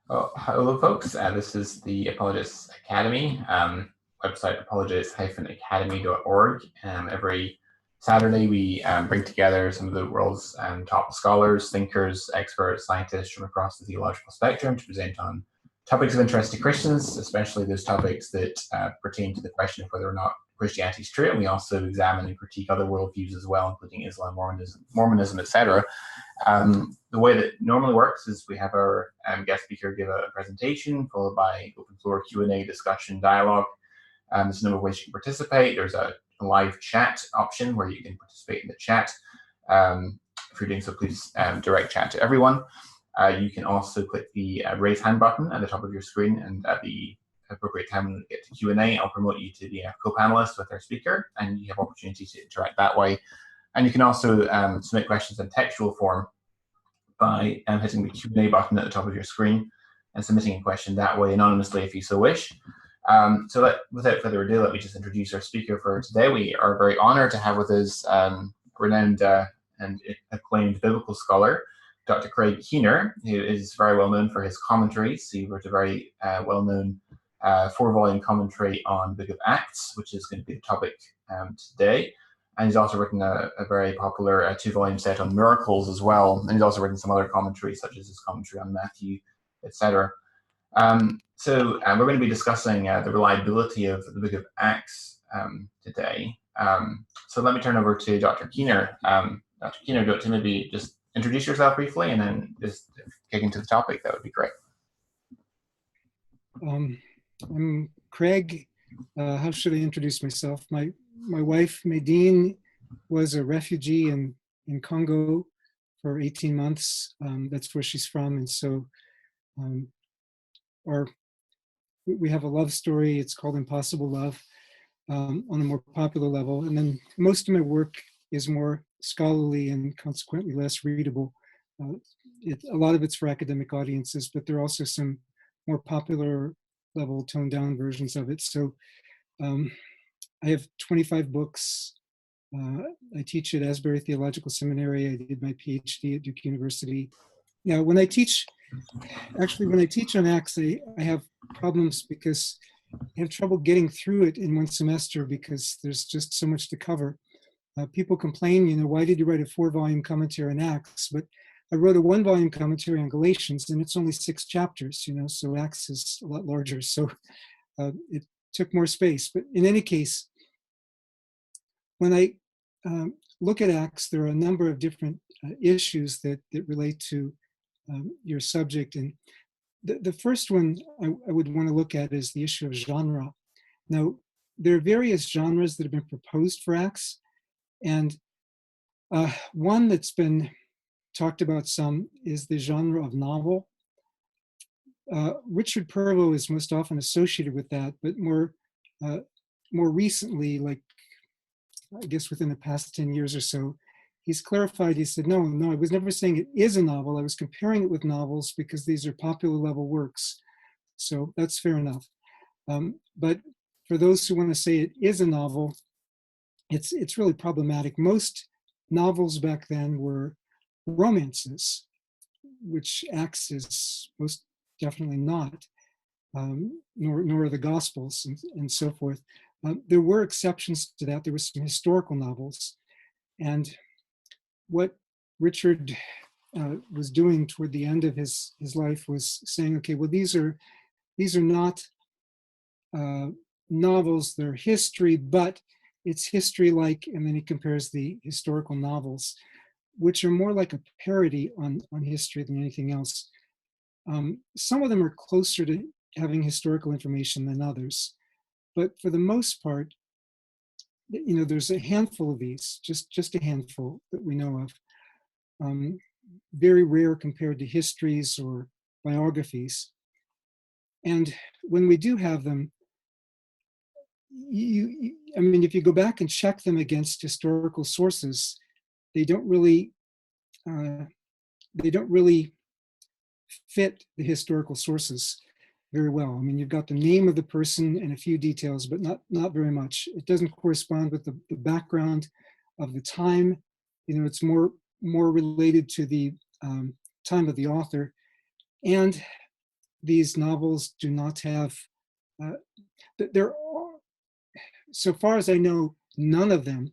Well, hello, folks. This is the Apologetics Academy, website apologetics-academy.org. Every Saturday, we bring together some of the world's top scholars, thinkers, experts, scientists from across the theological spectrum to present on topics of interest to Christians, especially those topics that pertain to the question of whether or not Christianity is true. And we also examine and critique other worldviews as well, including Islam, Mormonism, etc. The way that normally works is we have our guest speaker give a presentation followed by open floor Q&A, discussion, dialogue. There's a number of ways you can participate. There's a live chat option where you can participate in the chat. If you're doing so, please direct chat to everyone. You can also click the raise hand button at the top of your screen, and at the appropriate time when we get to Q&A, I'll promote you to the co-panelist with our speaker, and you have opportunity to interact that way. And you can also submit questions in textual form by hitting the Q&A button at the top of your screen and submitting a question that way anonymously if you so wish. Without further ado, let me just introduce our speaker for today. We are very honored to have with us renowned and acclaimed biblical scholar, Dr. Craig Keener, who is very well known for his commentaries. He wrote a very well-known 4-volume commentary on the Book of Acts, which is going to be the topic today. And he's also written a very popular 2-volume set on miracles as well. And he's also written some other commentaries, such as his commentary on Matthew, etc. We're going to be discussing the reliability of the Book of Acts today. So let me turn over to Dr. Keener. Dr. Keener, do you want to maybe just introduce yourself briefly and then just kick into the topic? That would be great. I'm Craig. How should I introduce myself? My wife, Medine, was a refugee in Congo for 18 months. That's where she's from. And so we have a love story. It's called Impossible Love on a more popular level. And then most of my work is more scholarly and consequently less readable. A lot of it's for academic audiences, but there are also some more popular level toned down versions of it. So I have 25 books. I teach at Asbury Theological Seminary. I did my PhD at Duke University. Now, when I teach on Acts, I have problems because I have trouble getting through it in one semester because there's just so much to cover. People complain, why did you write a 4-volume commentary on Acts? But I wrote a 1-volume commentary on Galatians, and it's only 6 chapters, so Acts is a lot larger. So it took more space. But in any case, when I look at Acts, there are a number of different issues that relate to your subject. And the first one I would want to look at is the issue of genre. Now, there are various genres that have been proposed for Acts. And one that's been talked about some is the genre of novel. Richard Purvo is most often associated with that, but more recently, like I guess within the past 10 years or so, he's clarified. He said, no, I was never saying it is a novel. I was comparing it with novels because these are popular level works. So that's fair enough. But for those who want to say it is a novel, it's really problematic. Most novels back then were romances, which Acts is most definitely not, nor are the Gospels and so forth. There were exceptions to that. There were some historical novels. And what Richard was doing toward the end of his life was saying, okay, well, these are not novels, they're history, but it's history-like, and then he compares the historical novels, which are more like a parody on history than anything else. Some of them are closer to having historical information than others. But for the most part, there's a handful of these, just a handful that we know of. Very rare compared to histories or biographies. And when we do have them, if you go back and check them against historical sources, they don't really fit the historical sources very well. You've got the name of the person and a few details, but not very much. It doesn't correspond with the background of the time. It's more related to the time of the author. And these novels do not have, there are, so far as I know, none of them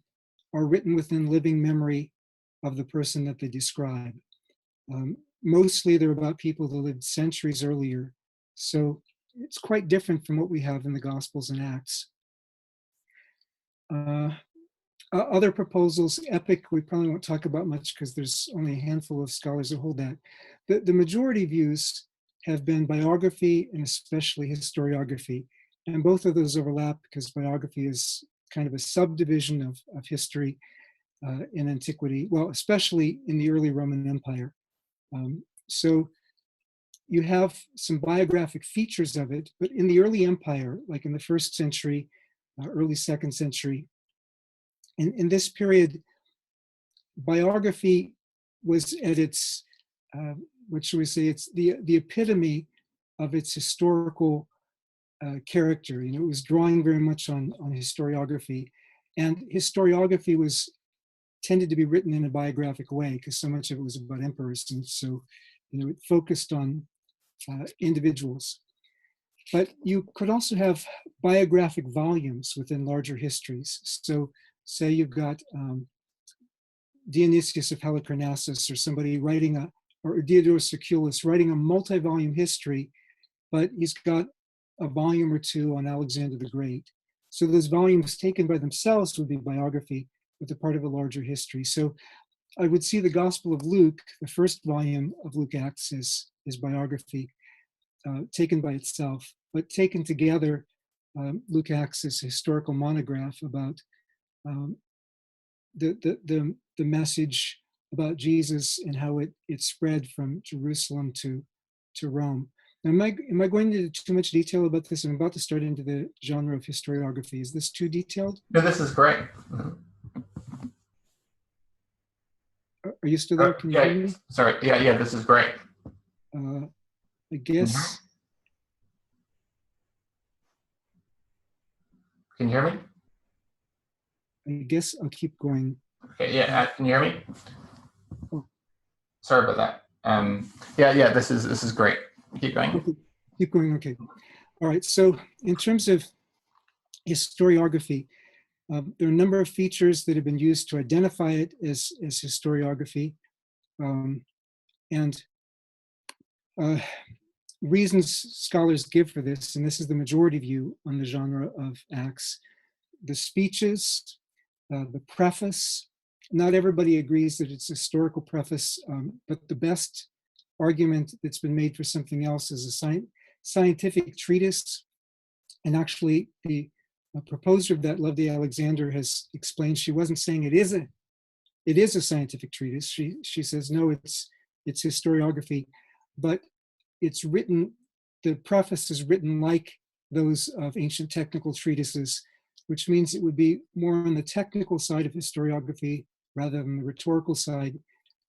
are written within living memory of the person that they describe. Mostly they're about people that lived centuries earlier. So it's quite different from what we have in the Gospels and Acts. Other proposals, epic, we probably won't talk about much because there's only a handful of scholars that hold that. The majority views have been biography and especially historiography. And both of those overlap because biography is kind of a subdivision of history in antiquity, well, especially in the early Roman Empire. So you have some biographic features of it, but in the early empire, like in the 1st century, early 2nd century, in this period, biography was at its, what should we say, it's the epitome of its historical character. You know, it was drawing very much on historiography, and historiography was tended to be written in a biographic way because so much of it was about emperors, and so, you know, it focused on individuals. But you could also have biographic volumes within larger histories. So say you've got Dionysius of Halicarnassus or somebody writing or Diodorus Siculus writing a multi-volume history, but he's got a volume or two on Alexander the Great. So those volumes taken by themselves would be biography, but they're part of a larger history. So I would see the Gospel of Luke, the 1st volume of Luke Acts, is biography, taken by itself, but taken together, Luke Acts is a historical monograph about the message about Jesus and how it spread from Jerusalem to Rome. Now, am I going into too much detail about this? I'm about to start into the genre of historiography. Is this too detailed? No, this is great. Are you still there? Can you hear me? Sorry. Yeah, this is great. I guess. Can you hear me? I guess I'll keep going. Okay, yeah, can you hear me? Oh. Sorry about that. Yeah, this is great. Keep going. Okay. Keep going, okay. All right, so in terms of historiography, there are a number of features that have been used to identify it as historiography. And reasons scholars give for this, and this is the majority view on the genre of Acts: the speeches, the preface. Not everybody agrees that it's a historical preface, but the best argument that's been made for something else is a scientific treatise. And actually, the proposer of that, Lovely Alexander, has explained she wasn't saying it is a scientific treatise. She says no, it's historiography, but it's written. The preface is written like those of ancient technical treatises, which means it would be more on the technical side of historiography rather than the rhetorical side,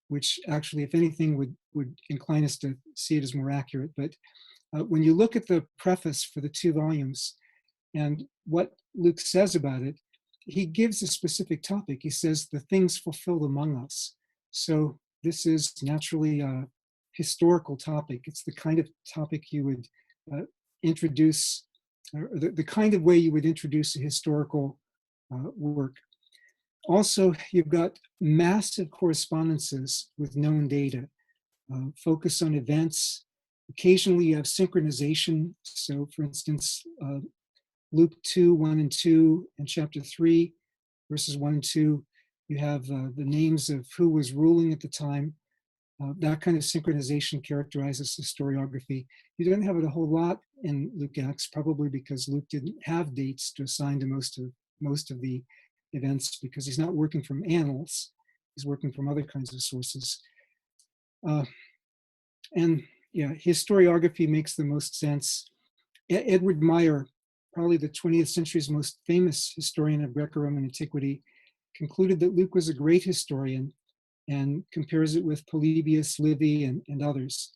which actually, if anything, would incline us to see it as more accurate. But when you look at the preface for the 2 volumes and what Luke says about it, he gives a specific topic. He says, the things fulfilled among us. So this is naturally a historical topic. It's the kind of topic you would introduce, or the kind of way you would introduce a historical work. Also, you've got massive correspondences with known data, focus on events. Occasionally you have synchronization. So for instance, Luke 2, 1 and 2, and chapter 3, verses 1 and 2, you have the names of who was ruling at the time. That kind of synchronization characterizes historiography. You don't have it a whole lot in Luke Acts, probably because Luke didn't have dates to assign to most of the events, because he's not working from annals, he's working from other kinds of sources. And yeah, historiography makes the most sense. Edward Meyer, probably the 20th century's most famous historian of Greco-Roman antiquity, concluded that Luke was a great historian and compares it with Polybius, Livy, and others.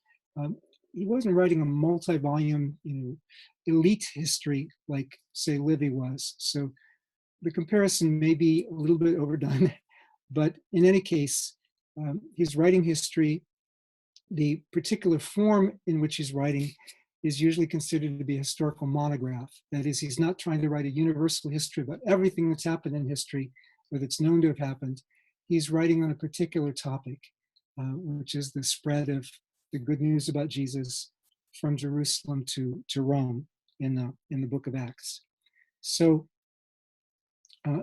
He wasn't writing a multi-volume, elite history like, say, Livy was. So the comparison may be a little bit overdone, but in any case, he's writing history. The particular form in which he's writing is usually considered to be a historical monograph. That is, he's not trying to write a universal history about everything that's happened in history or that's known to have happened. He's writing on a particular topic, which is the spread of the good news about Jesus from Jerusalem to Rome in the book of Acts. So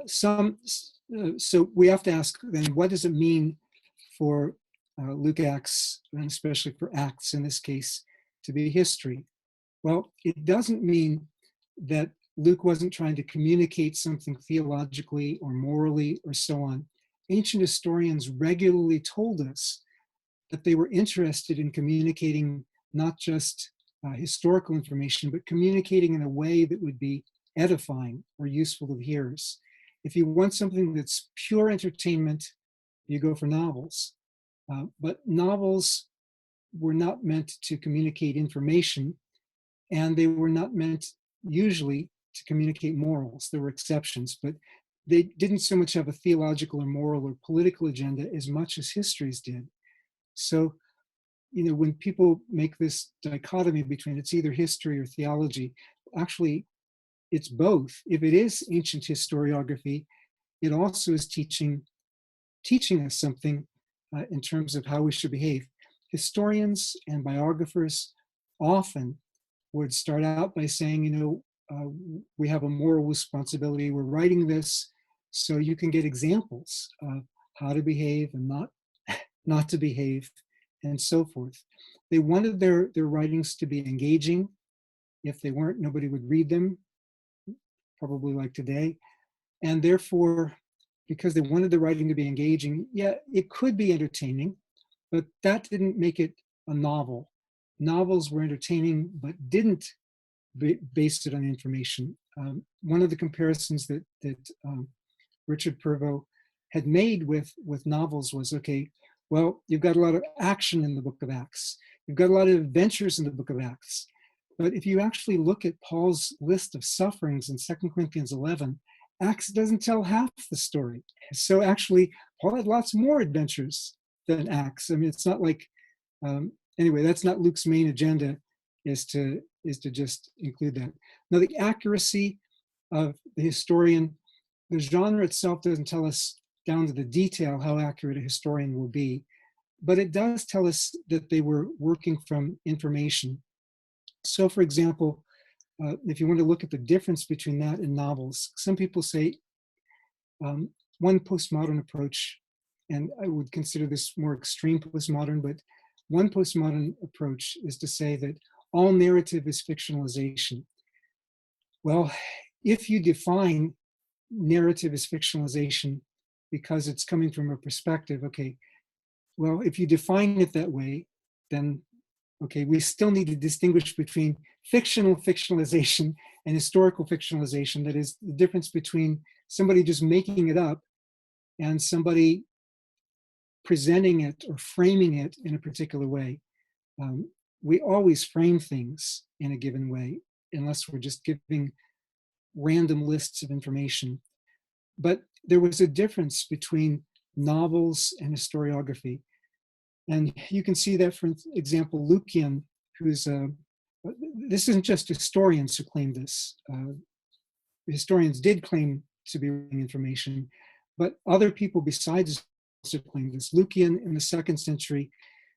so we have to ask then, what does it mean for Luke Acts, and especially for Acts in this case, to be history? Well, it doesn't mean that Luke wasn't trying to communicate something theologically or morally or so on. Ancient historians regularly told us that they were interested in communicating not just historical information, but communicating in a way that would be edifying or useful to the hearers. If you want something that's pure entertainment, you go for novels. But novels were not meant to communicate information, and they were not meant usually to communicate morals. There were exceptions, but they didn't so much have a theological or moral or political agenda as much as histories did. So, when people make this dichotomy between it's either history or theology, actually it's both. If it is ancient historiography, it also is teaching us something in terms of how we should behave. Historians and biographers often would start out by saying, we have a moral responsibility. We're writing this so you can get examples of how to behave and not to behave, and so forth. They wanted their writings to be engaging. If they weren't, nobody would read them, probably like today. And therefore, because they wanted the writing to be engaging, yeah, it could be entertaining, but that didn't make it a novel. Novels were entertaining, but didn't base it on information. One of the comparisons that Richard Purvo had made with novels was, okay, well, you've got a lot of action in the book of Acts. You've got a lot of adventures in the book of Acts. But if you actually look at Paul's list of sufferings in 2 Corinthians 11, Acts doesn't tell half the story. So actually, Paul had lots more adventures than Acts. I mean, it's not like, anyway, that's not Luke's main agenda, is to just include that. Now, the accuracy of the historian, the genre itself doesn't tell us down to the detail how accurate a historian will be, but it does tell us that they were working from information. So, for example, if you want to look at the difference between that and novels, some people say one postmodern approach, and I would consider this more extreme postmodern, but one postmodern approach is to say that all narrative is fictionalization. Well, if you define narrative as fictionalization because it's coming from a perspective, okay, well, if you define it that way, then okay, we still need to distinguish between fictional fictionalization and historical fictionalization. That is the difference between somebody just making it up and somebody presenting it or framing it in a particular way. We always frame things in a given way, unless we're just giving random lists of information. But there was a difference between novels and historiography. And you can see that, for example, Lucian, who's this isn't just historians who claim this. Historians did claim to be writing information, but other people besides also claim this. Lucian in the 2nd century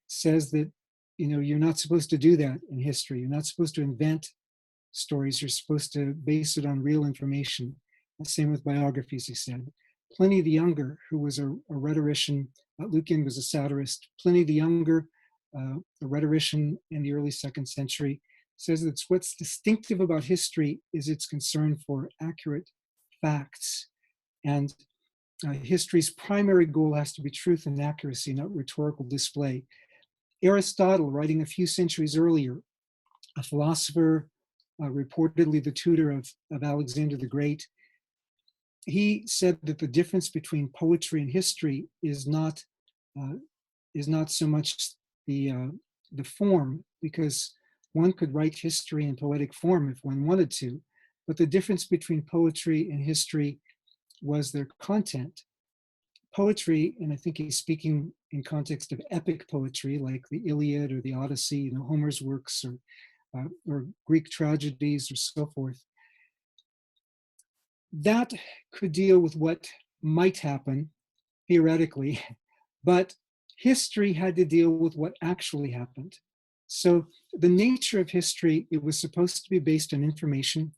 says that, you're not supposed to do that in history. You're not supposed to invent stories. You're supposed to base it on real information. The same with biographies, he said. Pliny the Younger, who was a rhetorician, Lucian was a satirist. Pliny the Younger, a rhetorician in the early 2nd century, says that what's distinctive about history is its concern for accurate facts. And history's primary goal has to be truth and accuracy, not rhetorical display. Aristotle, writing a few centuries earlier, a philosopher, reportedly the tutor of Alexander the Great, he said that the difference between poetry and history is not so much the form, because one could write history in poetic form if one wanted to, but the difference between poetry and history was their content. Poetry, and I think he's speaking in context of epic poetry like the Iliad or the Odyssey, Homer's works, or or Greek tragedies or so forth. That could deal with what might happen theoretically, but history had to deal with what actually happened. So the nature of history, it was supposed to be based on information.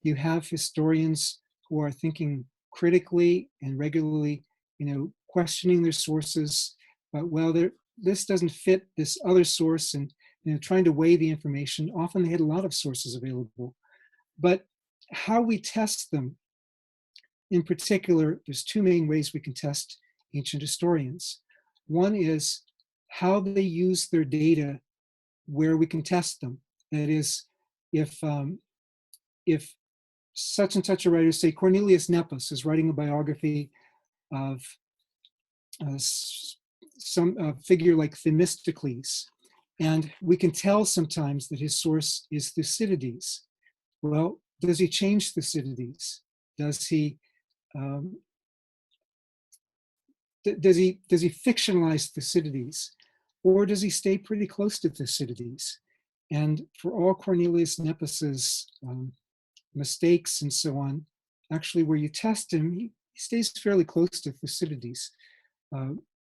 You have historians who are thinking critically and regularly, questioning their sources. But well, this doesn't fit this other source, and trying to weigh the information. Often they had a lot of sources available, but how we test them, in particular, there's two main ways we can test ancient historians. One is how they use their data where we can test them. That is, if such and such a writer, say Cornelius Nepos, is writing a biography of some figure like Themistocles, and we can tell sometimes that his source is Thucydides. Well, does he change Thucydides? Does he does he fictionalize Thucydides, or does he stay pretty close to Thucydides? And for all Cornelius Nepos's mistakes and so on, actually, where you test him, he stays fairly close to Thucydides.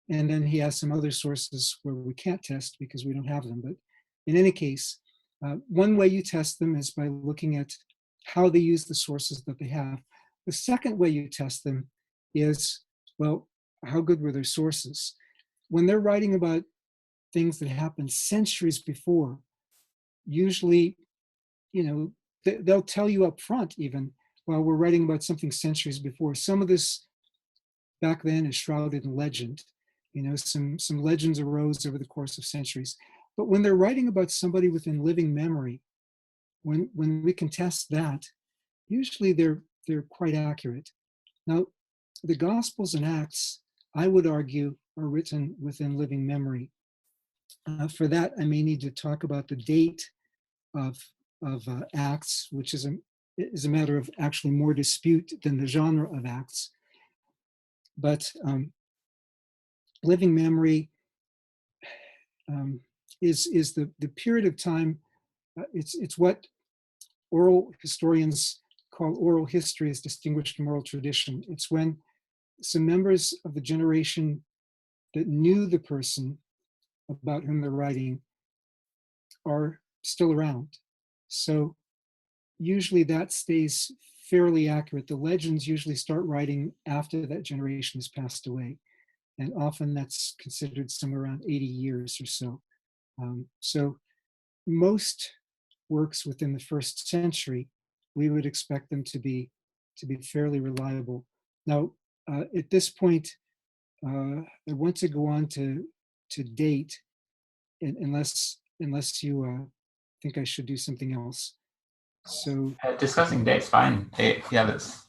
And then he has some other sources where we can't test because we don't have them. But in any case, one way you test them is by looking at how they use the sources that they have. The second way you test them is, well, how good were their sources? When they're writing about things that happened centuries before, usually, they'll tell you up front even, while we're writing about something centuries before. Some of this back then is shrouded in legend. Some legends arose over the course of centuries. But when they're writing about somebody within living memory, when we can test that, usually they're quite accurate. Now, the Gospels and Acts, I would argue, are written within living memory. For that, I may need to talk about the date of Acts, which is a matter of actually more dispute than the genre of Acts. But living memory is the period of time. It's what oral historians call oral history, as distinguished from oral tradition. It's when some members of the generation that knew the person about whom they're writing are still around. So usually that stays fairly accurate. The legends usually start writing after that generation has passed away. And often that's considered somewhere around 80 years or so. So most works within the first century, we would expect them to be fairly reliable. Now, at this point, I want to go on to date, unless you think I should do something else. So discussing date's fine. Yeah, that's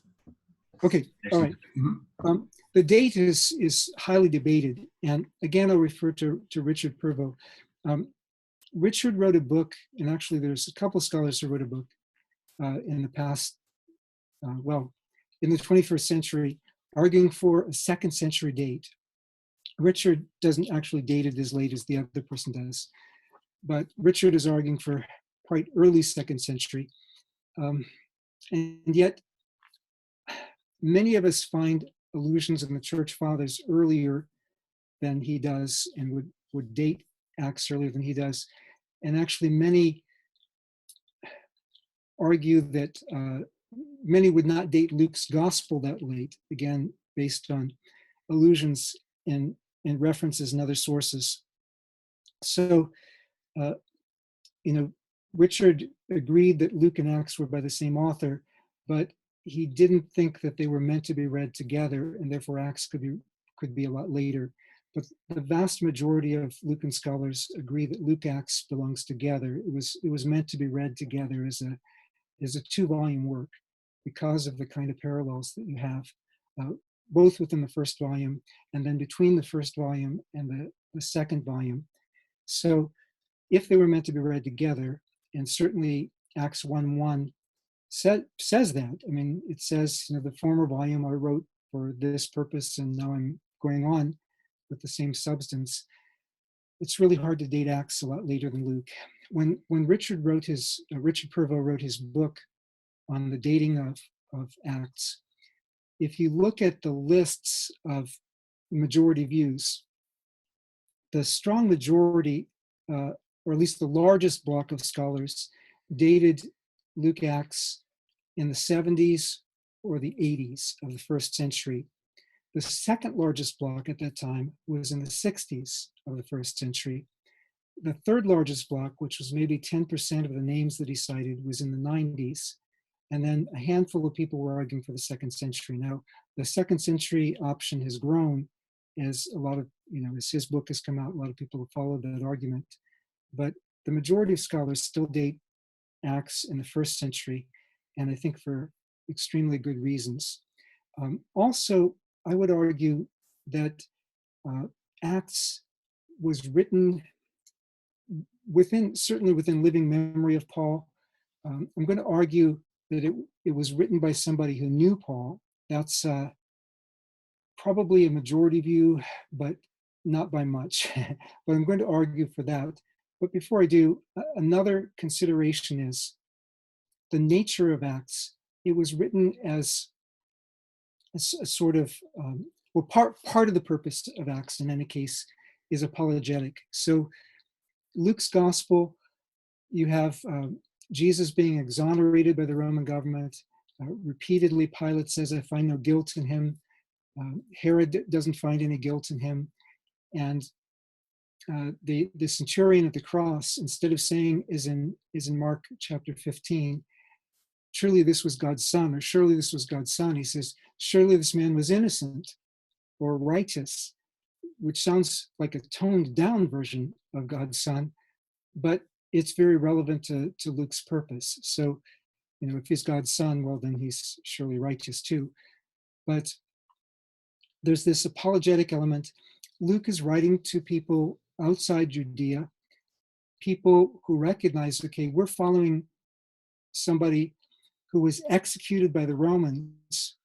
okay. All right. Mm-hmm. The date is highly debated, and again, I'll refer to Richard Purvo. Richard wrote a book, and actually, there's a couple of scholars who wrote a book in the past, in the 21st century, arguing for a second century date. Richard doesn't actually date it as late as the other person does, but Richard is arguing for quite early second century. And yet, many of us find allusions in the Church Fathers earlier than he does, and would date Acts earlier than he does. And actually, many argue that many would not date Luke's gospel that late, again, based on allusions and references in other sources. So, Richard agreed that Luke and Acts were by the same author, but he didn't think that they were meant to be read together, and therefore Acts could be a lot later. But the vast majority of Lucan scholars agree that Luke Acts belongs together. It was meant to be read together as a 2-volume work because of the kind of parallels that you have, both within the first volume and then between the first volume and the second volume. So if they were meant to be read together, and certainly Acts 1:1 says that. I mean, it says, the former volume I wrote for this purpose, and now I'm going on with the same substance. it's really hard to date Acts a lot later than Luke. When Richard Purvo wrote his book on the dating of Acts, if you look at the lists of majority views, the strong majority, or at least the largest block of scholars, dated Luke Acts in the 70s or the 80s of the first century. The second largest block at that time was in the 60s of the first century. The third largest block, which was maybe 10% of the names that he cited, was in the 90s. And then a handful of people were arguing for the second century. Now, the second century option has grown as a lot of, as his book has come out, a lot of people have followed that argument. But the majority of scholars still date Acts in the first century, and I think for extremely good reasons. Also, I would argue that Acts was written certainly within living memory of Paul. I'm going to argue that it was written by somebody who knew Paul. That's probably a majority view, but not by much. But I'm going to argue for that. But before I do, another consideration is the nature of Acts. It was written as a sort of, part of the purpose of Acts in any case is apologetic. So Luke's gospel, you have Jesus being exonerated by the Roman government. Repeatedly, Pilate says, I find no guilt in him. Herod doesn't find any guilt in him. And the centurion at the cross, instead of saying, is in Mark chapter 15, surely this was God's son, or surely this was God's son, he says, surely this man was innocent or righteous, which sounds like a toned down version of God's son, but it's very relevant to Luke's purpose. So, if he's God's son, well, then he's surely righteous too. But there's this apologetic element. Luke is writing to people outside Judea, people who recognize, okay, we're following somebody who was executed by the Romans,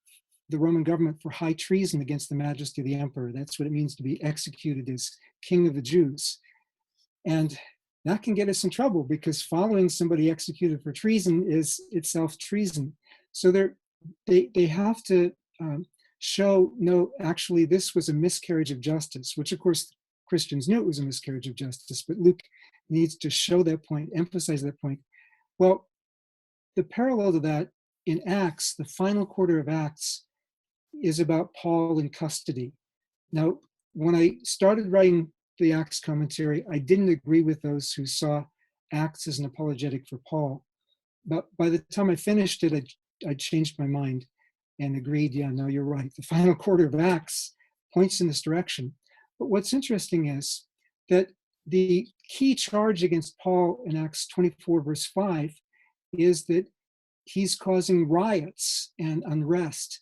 the Roman government, for high treason against the majesty of the emperor. That's what it means to be executed as king of the Jews. And that can get us in trouble because following somebody executed for treason is itself treason. So they have to show, no, actually this was a miscarriage of justice, which of course Christians knew it was a miscarriage of justice, but Luke needs to show that point, emphasize that point. Well, the parallel to that in Acts, the final quarter of Acts, is about Paul in custody. Now, when I started writing the Acts commentary, I didn't agree with those who saw Acts as an apologetic for Paul. But by the time I finished it, I changed my mind and agreed, yeah, no, you're right. The final quarter of Acts points in this direction. But what's interesting is that the key charge against Paul in Acts 24, verse 5, is that he's causing riots and unrest.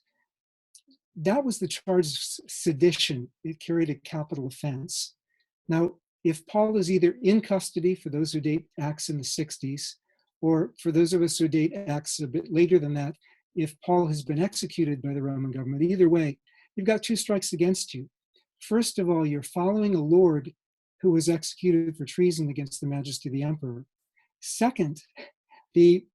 That was the charge of sedition. It carried a capital offense. Now, if Paul is either in custody, for those who date Acts in the 60s, or for those of us who date Acts a bit later than that, if Paul has been executed by the Roman government, either way, you've got two strikes against you. First of all, you're following a lord who was executed for treason against the majesty of the emperor. Second, the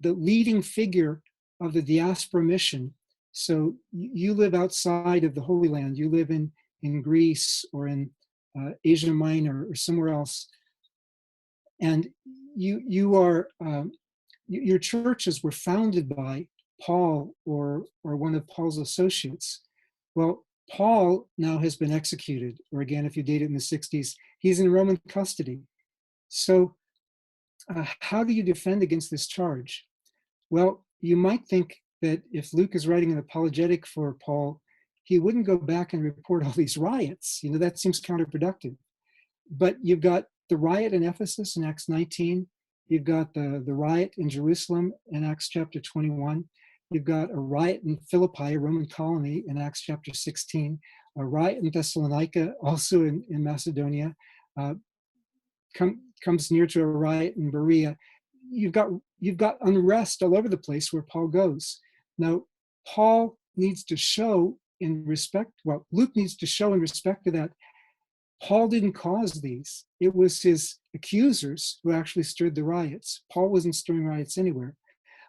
leading figure of the diaspora mission. So you live outside of the Holy Land. You live in Greece or in Asia Minor or somewhere else, and you are your churches were founded by Paul or one of Paul's associates. Well, Paul now has been executed, or again, if you date it in the 60s, he's in Roman custody. So how do you defend against this charge? Well, you might think that if Luke is writing an apologetic for Paul, he wouldn't go back and report all these riots. That seems counterproductive. But you've got the riot in Ephesus in Acts 19. You've got the riot in Jerusalem in Acts chapter 21. You've got a riot in Philippi, a Roman colony, in Acts chapter 16. A riot in Thessalonica, also in Macedonia. Comes near to a riot in Berea. You've got unrest all over the place where Paul goes. Now, Paul needs to show in respect, Luke needs to show in respect to that, Paul didn't cause these. It was his accusers who actually stirred the riots. Paul wasn't stirring riots anywhere.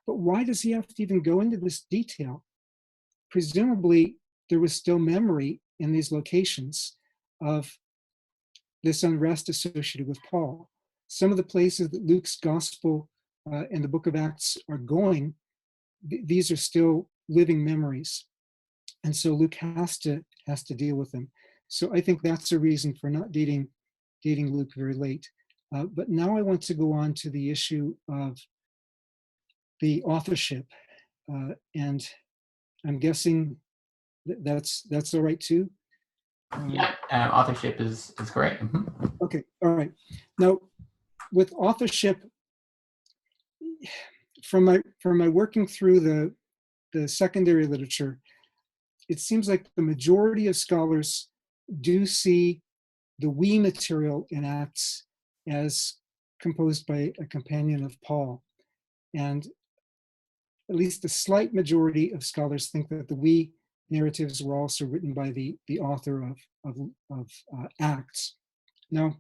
But why does he have to even go into this detail? Presumably, there was still memory in these locations of this unrest associated with Paul. Some of the places that Luke's gospel and the book of Acts are going, these are still living memories. And so Luke has to deal with them. So I think that's a reason for not dating Luke very late. But now I want to go on to the issue of the authorship. And I'm guessing that's all right too. Yeah, authorship is great. Okay, all right. Now, with authorship, from my working through the secondary literature, it seems like the majority of scholars do see the we material in Acts as composed by a companion of Paul. And at least a slight majority of scholars think that the we narratives were also written by the author of Acts. Now,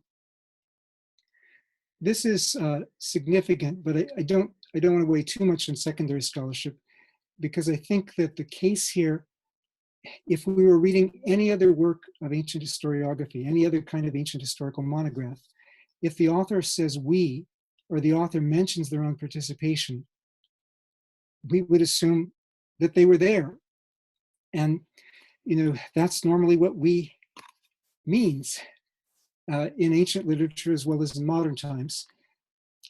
this is significant, but I don't want to weigh too much on secondary scholarship, because I think that the case here, if we were reading any other work of ancient historiography, any other kind of ancient historical monograph, if the author says we, or the author mentions their own participation, we would assume that they were there. And, that's normally what we means in ancient literature as well as in modern times.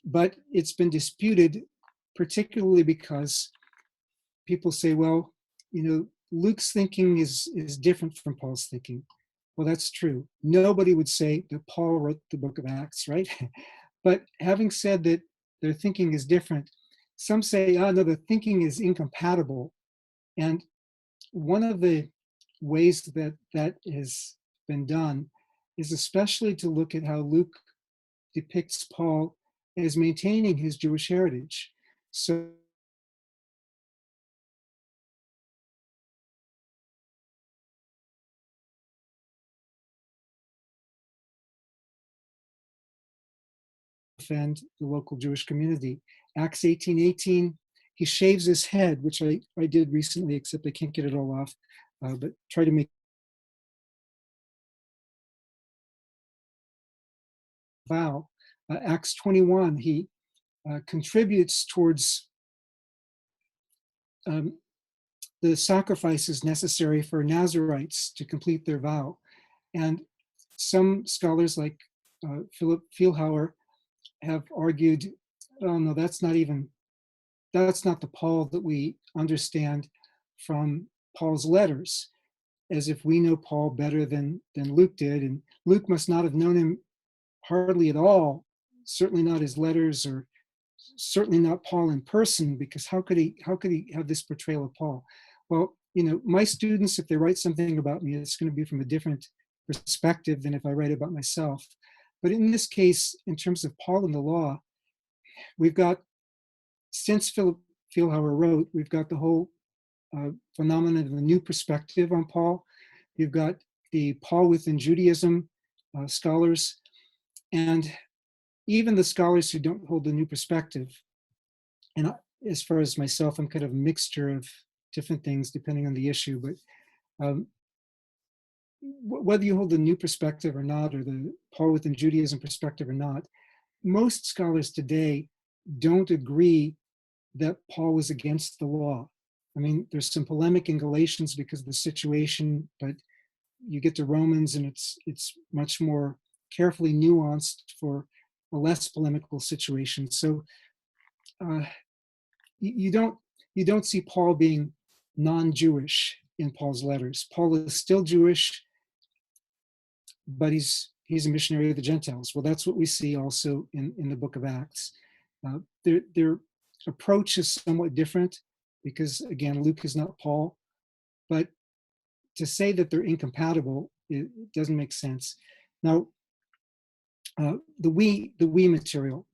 But it's been disputed, particularly because people say, well, Luke's thinking is different from Paul's thinking. Well, that's true. Nobody would say that Paul wrote the book of Acts, right? But having said that their thinking is different, some say, oh, no, the thinking is incompatible. And one of the ways that has been done is especially to look at how Luke depicts Paul as maintaining his Jewish heritage. So defend the local Jewish community. Acts 18:18, he shaves his head, which I did recently, except I can't get it all off, but try to make vow. Acts 21, he contributes towards the sacrifices necessary for Nazarites to complete their vow. And some scholars like Philip Fehlhauer have argued, oh no, that's not the Paul that we understand from Paul's letters, as if we know Paul better than Luke did. And Luke must not have known him hardly at all, certainly not his letters, or certainly not Paul in person, because how could he have this portrayal of Paul? Well, my students, if they write something about me, it's going to be from a different perspective than if I write about myself. But in this case, in terms of Paul and the law, we've got, since Philip Fehlhauer wrote, we've got the whole phenomenon of the new perspective on Paul. You've got the Paul within Judaism scholars, and even the scholars who don't hold the new perspective. And as far as myself, I'm kind of a mixture of different things depending on the issue. But whether you hold the new perspective or not, or the Paul within Judaism perspective or not, most scholars today don't agree that Paul was against the law. I mean, there's some polemic in Galatians because of the situation, but you get to Romans and it's much more carefully nuanced for a less polemical situation. So you don't see Paul being non-Jewish in Paul's letters. Paul is still Jewish, but he's a missionary of the Gentiles. Well, that's what we see also in the book of Acts. Their approach is somewhat different because, again, Luke is not Paul. But to say that they're incompatible, it doesn't make sense. Now, the we material.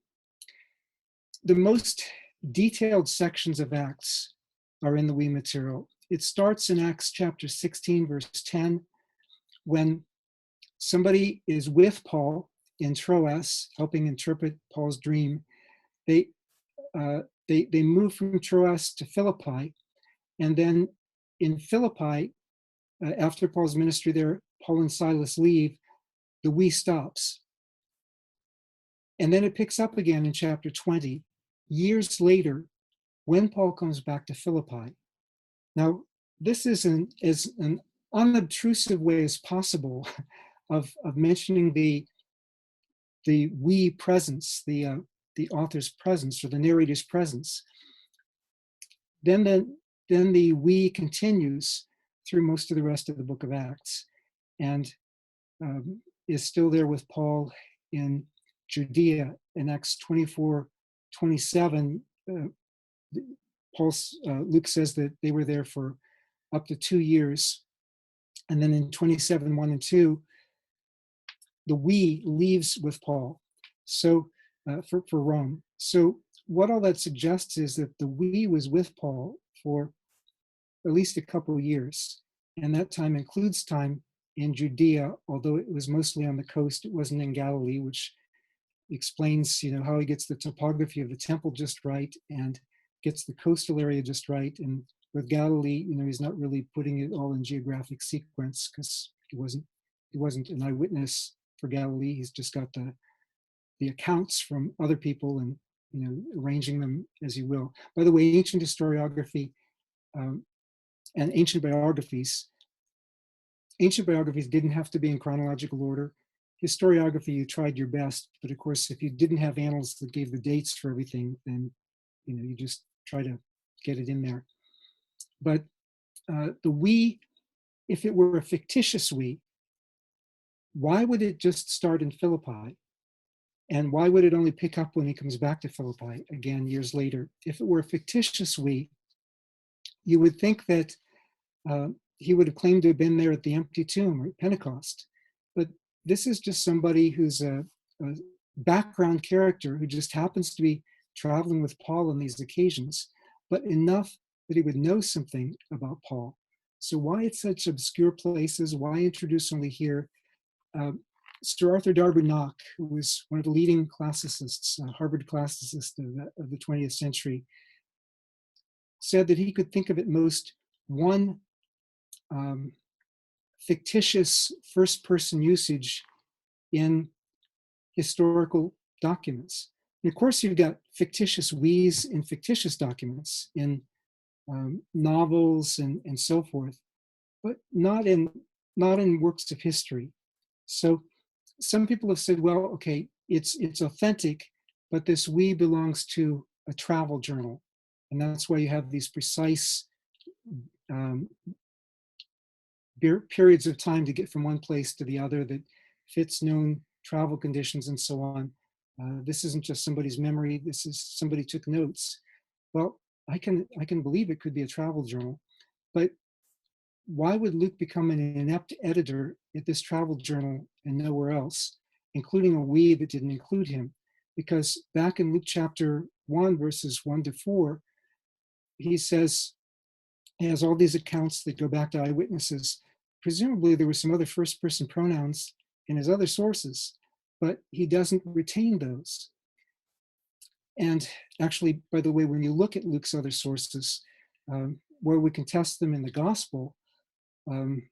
The most detailed sections of Acts are in the we material. It starts in Acts chapter 16, verse 10, when somebody is with Paul in Troas, helping interpret Paul's dream. They move from Troas to Philippi, and then in Philippi, after Paul's ministry there, Paul and Silas leave, the we stops. And then it picks up again in chapter 20, years later, when Paul comes back to Philippi. Now, this is as an unobtrusive way as possible of mentioning the we presence, the author's presence or the narrator's presence. Then the we continues through most of the rest of the book of Acts, and is still there with Paul in Judea. In Acts 24:27, Luke says that they were there for up to 2 years. And then in 27:1 and 2, the we leaves with Paul, so for Rome. So what all that suggests is that the we was with Paul for at least a couple of years, and that time includes time in Judea, although it was mostly on the coast. It wasn't in Galilee, which explains, how he gets the topography of the temple just right and gets the coastal area just right. And with Galilee, he's not really putting it all in geographic sequence because he wasn't an eyewitness for Galilee. He's just got the accounts from other people and arranging them as he will. By the way, ancient historiography and ancient biographies didn't have to be in chronological order. Historiography, you tried your best, but of course, if you didn't have annals that gave the dates for everything, then you just try to get it in there. But the we, if it were a fictitious we, why would it just start in Philippi? And why would it only pick up when he comes back to Philippi again years later? If it were a fictitious we, you would think that he would have claimed to have been there at the empty tomb or at Pentecost. But this is just somebody who's a background character who just happens to be traveling with Paul on these occasions, but enough that he would know something about Paul. So why at such obscure places? Why introduce only here? Sir Arthur Darby Knock, who was one of the leading classicists, Harvard classicist of the 20th century, said that he could think of at most one fictitious first-person usage in historical documents. And of course, you've got fictitious we's in fictitious documents, in novels and so forth, but not in works of history. So some people have said, well, okay, it's authentic, but this we belongs to a travel journal. And that's why you have these precise periods of time to get from one place to the other that fits known travel conditions and so on. This isn't just somebody's memory. This is somebody took notes. Well, I can believe it could be a travel journal, but why would Luke become an inept editor at this travel journal and nowhere else, including a we that didn't include him? Because back in Luke chapter 1, verses 1 to 4, he says, he has all these accounts that go back to eyewitnesses. Presumably there were some other first-person pronouns in his other sources, but he doesn't retain those. And actually, by the way, when you look at Luke's other sources, where we can test them in the gospel, I'm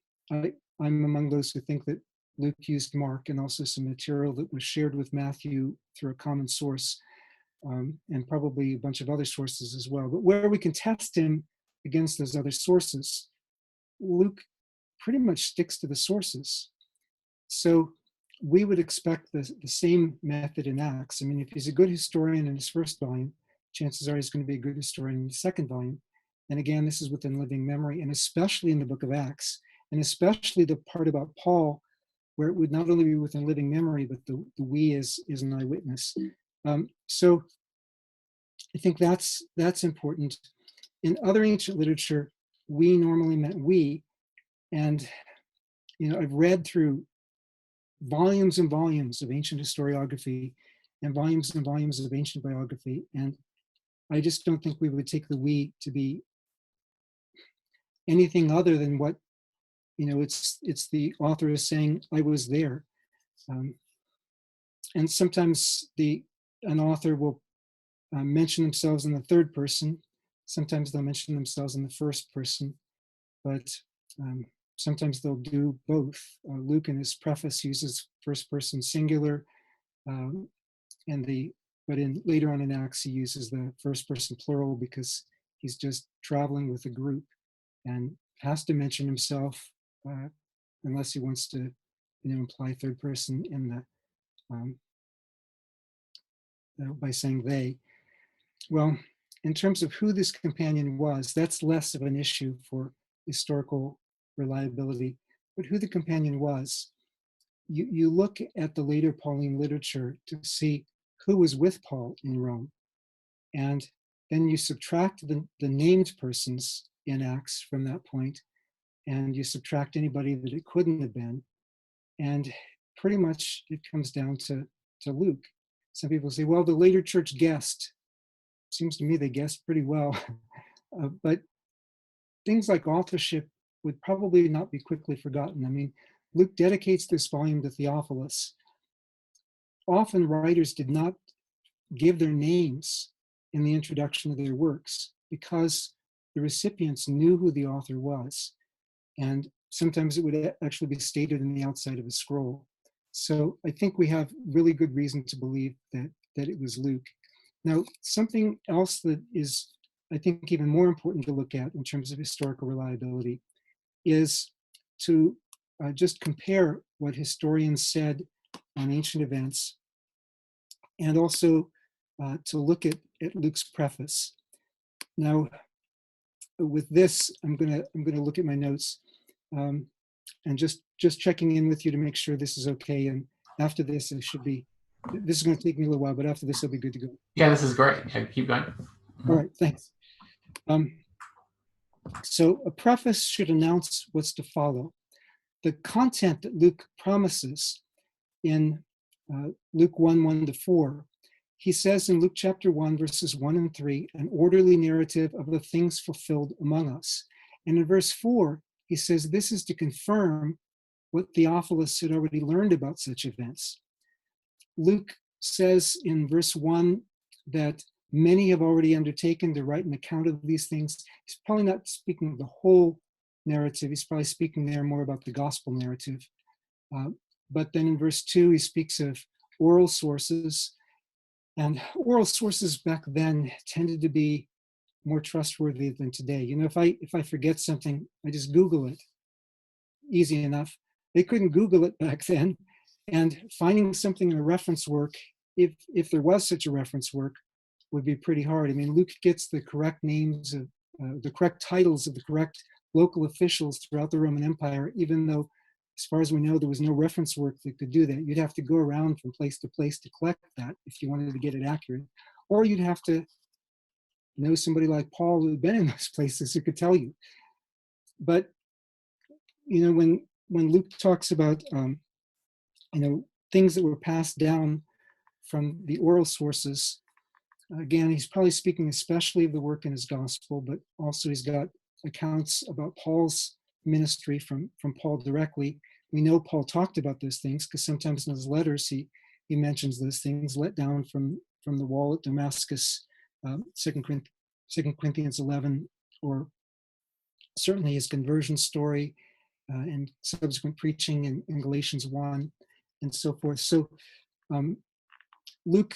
among those who think that Luke used Mark and also some material that was shared with Matthew through a common source, and probably a bunch of other sources as well. But where we can test him against those other sources, Luke pretty much sticks to the sources. So we would expect the same method in Acts. I mean, if he's a good historian in his first volume, chances are he's going to be a good historian in the second volume. And again, this is within living memory, and especially in the book of Acts, and especially the part about Paul, where it would not only be within living memory, but the we is an eyewitness. So I think that's important. In other ancient literature, we normally meant we, and I've read through volumes and volumes of ancient historiography and volumes of ancient biography, and I just don't think we would take the we to be anything other than what it's the author is saying, I was there. And sometimes an author will mention themselves in the third person. Sometimes they'll mention themselves in the first person, but sometimes they'll do both. Luke in his preface uses first person singular, but later on in Acts he uses the first person plural because he's just traveling with a group and has to mention himself unless he wants to, imply third person in the by saying they. Well, in terms of who this companion was, that's less of an issue for historical reliability. But who the companion was, you look at the later Pauline literature to see who was with Paul in Rome. And then you subtract the named persons in Acts from that point, and you subtract anybody that it couldn't have been. And pretty much it comes down to Luke. Some people say, well, the later church guessed. Seems to me they guessed pretty well. But things like authorship would probably not be quickly forgotten. I mean, Luke dedicates this volume to Theophilus. Often writers did not give their names in the introduction of their works because the recipients knew who the author was. And sometimes it would actually be stated in the outside of a scroll. So I think we have really good reason to believe that it was Luke. Now, something else that is, I think, even more important to look at in terms of historical reliability is to just compare what historians said on ancient events, and also to look at Luke's preface. Now, with this, I'm gonna look at my notes and just checking in with you to make sure this is okay. And after this, this is going to take me a little while, but after this, I'll be good to go. Yeah, this is great. Yeah, keep going. All right, thanks. So a preface should announce what's to follow. The content that Luke promises in Luke 1:1-4, he says in Luke chapter 1, verses 1 and 3, an orderly narrative of the things fulfilled among us. And in verse 4, he says this is to confirm what Theophilus had already learned about such events. Luke says in verse 1 that many have already undertaken to write an account of these things. He's probably not speaking of the whole narrative. He's probably speaking there more about the gospel narrative. But then in verse 2, he speaks of oral sources. And oral sources back then tended to be more trustworthy than today. If I forget something, I just Google it. Easy enough. They couldn't Google it back then. And finding something in a reference work, if there was such a reference work, would be pretty hard. I mean, Luke gets the correct names of the correct titles of the correct local officials throughout the Roman Empire, even though, as far as we know, there was no reference work that could do that. You'd have to go around from place to place to collect that if you wanted to get it accurate. Or you'd have to know somebody like Paul who had been in those places who could tell you. But, when Luke talks about, things that were passed down from the oral sources, again, he's probably speaking especially of the work in his gospel, but also he's got accounts about Paul's ministry from Paul directly. We know Paul talked about those things because sometimes in his letters he mentions those things let down from the wall at Damascus, 2 Corinthians 11, or certainly his conversion story and subsequent preaching in Galatians 1 and so forth. So Luke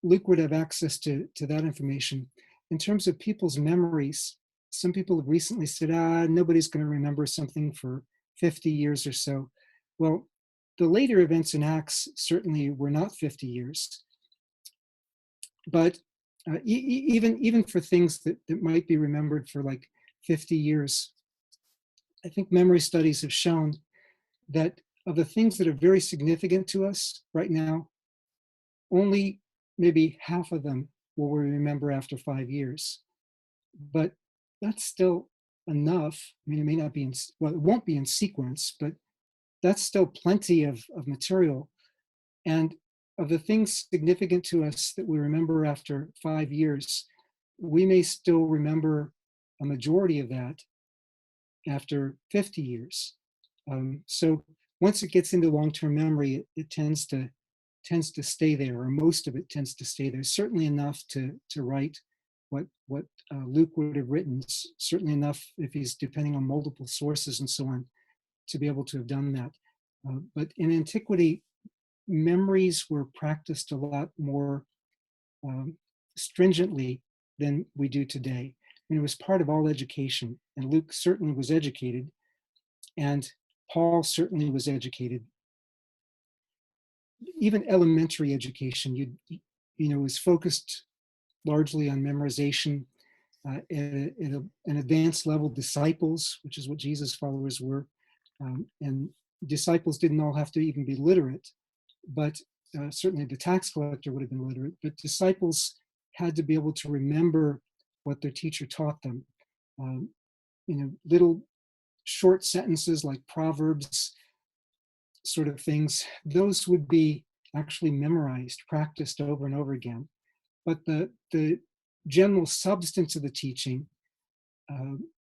would have access to that information. In terms of people's memories, some people have recently said, nobody's going to remember something for 50 years or so. Well, the later events in Acts certainly were not 50 years. But even for things that might be remembered for like 50 years, I think memory studies have shown that of the things that are very significant to us right now, only maybe half of them will we remember after 5 years. But that's still enough. I mean, it may not be it won't be in sequence, but that's still plenty of material. And of the things significant to us that we remember after 5 years, we may still remember a majority of that after 50 years. So once it gets into long-term memory, it tends to stay there, or most of it tends to stay there. Certainly enough to write what Luke would have written. Certainly enough if he's depending on multiple sources and so on to be able to have done that. But in antiquity, memories were practiced a lot more um, stringently than we do today. I mean, it was part of all education, and Luke certainly was educated, and Paul certainly was educated. Even elementary education, was focused largely on memorization. An advanced level, disciples, which is what Jesus' followers were, and disciples didn't all have to even be literate, but certainly the tax collector would have been literate, but disciples had to be able to remember what their teacher taught them. Um, little short sentences like Proverbs sort of things, those would be actually memorized, practiced over and over again. But the general substance of the teaching,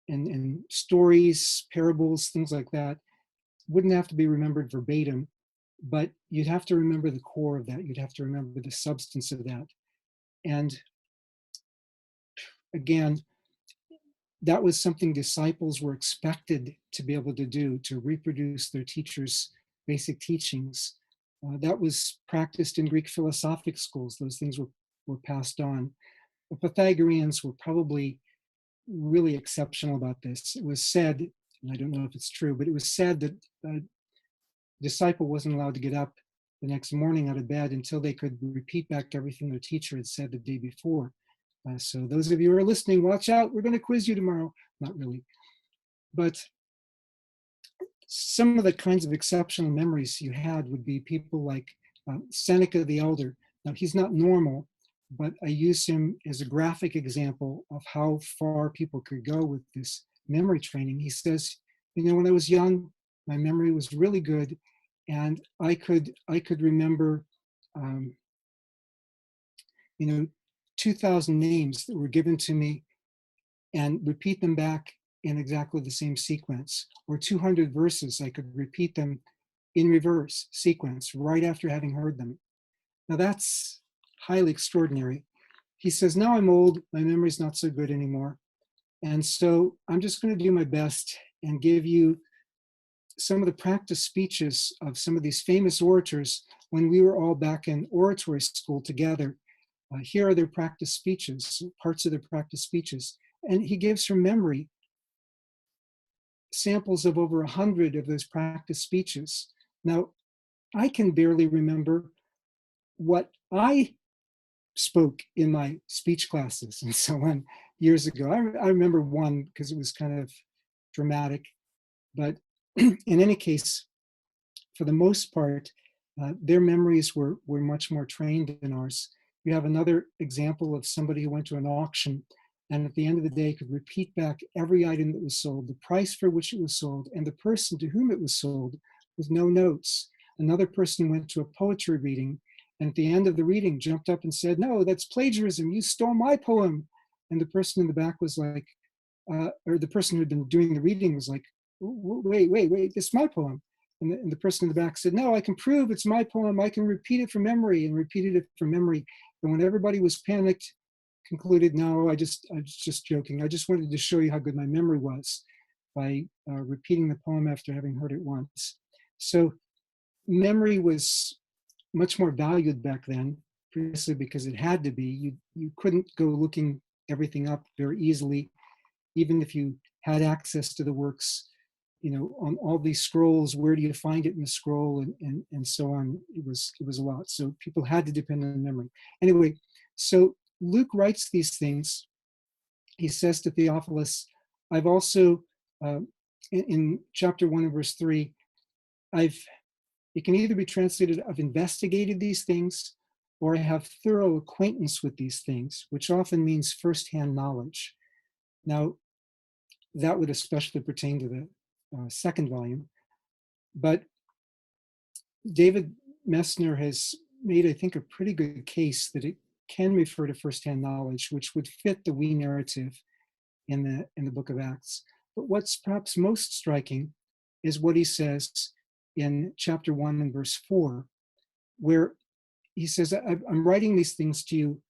and stories, parables, things like that, wouldn't have to be remembered verbatim, but you'd have to remember the core of that. You'd have to remember the substance of that. And again, that was something disciples were expected to be able to do, to reproduce their teachers' basic teachings. That was practiced in Greek philosophic schools. Those things were passed on. The Pythagoreans were probably really exceptional about this. It was said, and I don't know if it's true, but it was said that a disciple wasn't allowed to get up the next morning out of bed until they could repeat back everything their teacher had said the day before. So those of you who are listening, watch out, we're going to quiz you tomorrow. Not really. But some of the kinds of exceptional memories you had would be people like Seneca the Elder. Now, he's not normal, but I use him as a graphic example of how far people could go with this memory training. He says, when I was young, my memory was really good, and I could remember, um, 2,000 names that were given to me and repeat them back in exactly the same sequence, or 200 verses. I could repeat them in reverse sequence right after having heard them. Now that's highly extraordinary. He says, now I'm old, my memory's not so good anymore. And so I'm just going to do my best and give you some of the practice speeches of some of these famous orators when we were all back in oratory school together. Here are their practice speeches, parts of their practice speeches. And he gives from memory samples of over 100 of those practice speeches. Now, I can barely remember what I spoke in my speech classes and so on years ago. I remember one because it was kind of dramatic, but in any case, for the most part, their memories were much more trained than ours. We have another example of somebody who went to an auction and at the end of the day could repeat back every item that was sold, the price for which it was sold, and the person to whom it was sold with no notes. Another person went to a poetry reading and at the end of the reading jumped up and said, "No, that's plagiarism. You stole my poem." And the person in the back was like, or the person who had been doing the reading was like, wait, it's my poem. And the person in the back said, "No, I can prove it's my poem. I can repeat it from memory," and repeated it from memory. And when everybody was panicked, concluded, "No, I was just joking. I just wanted to show you how good my memory was by repeating the poem after having heard it once." So memory was much more valued back then, precisely because it had to be. You couldn't go looking everything up very easily, even if you had access to the works, on all these scrolls. Where do you find it in the scroll, and so on? It was a lot. So people had to depend on memory. Anyway, so Luke writes these things. He says to Theophilus, "I've also, in chapter 1 and verse 3, it can either be translated, I've investigated these things, or I have thorough acquaintance with these things," which often means firsthand knowledge. Now, that would especially pertain to the second volume. But David Messner has made, I think, a pretty good case that it can refer to firsthand knowledge, which would fit the we narrative in the book of Acts. But what's perhaps most striking is what he says in chapter 1 and verse 4, where he says, I'm writing these things to you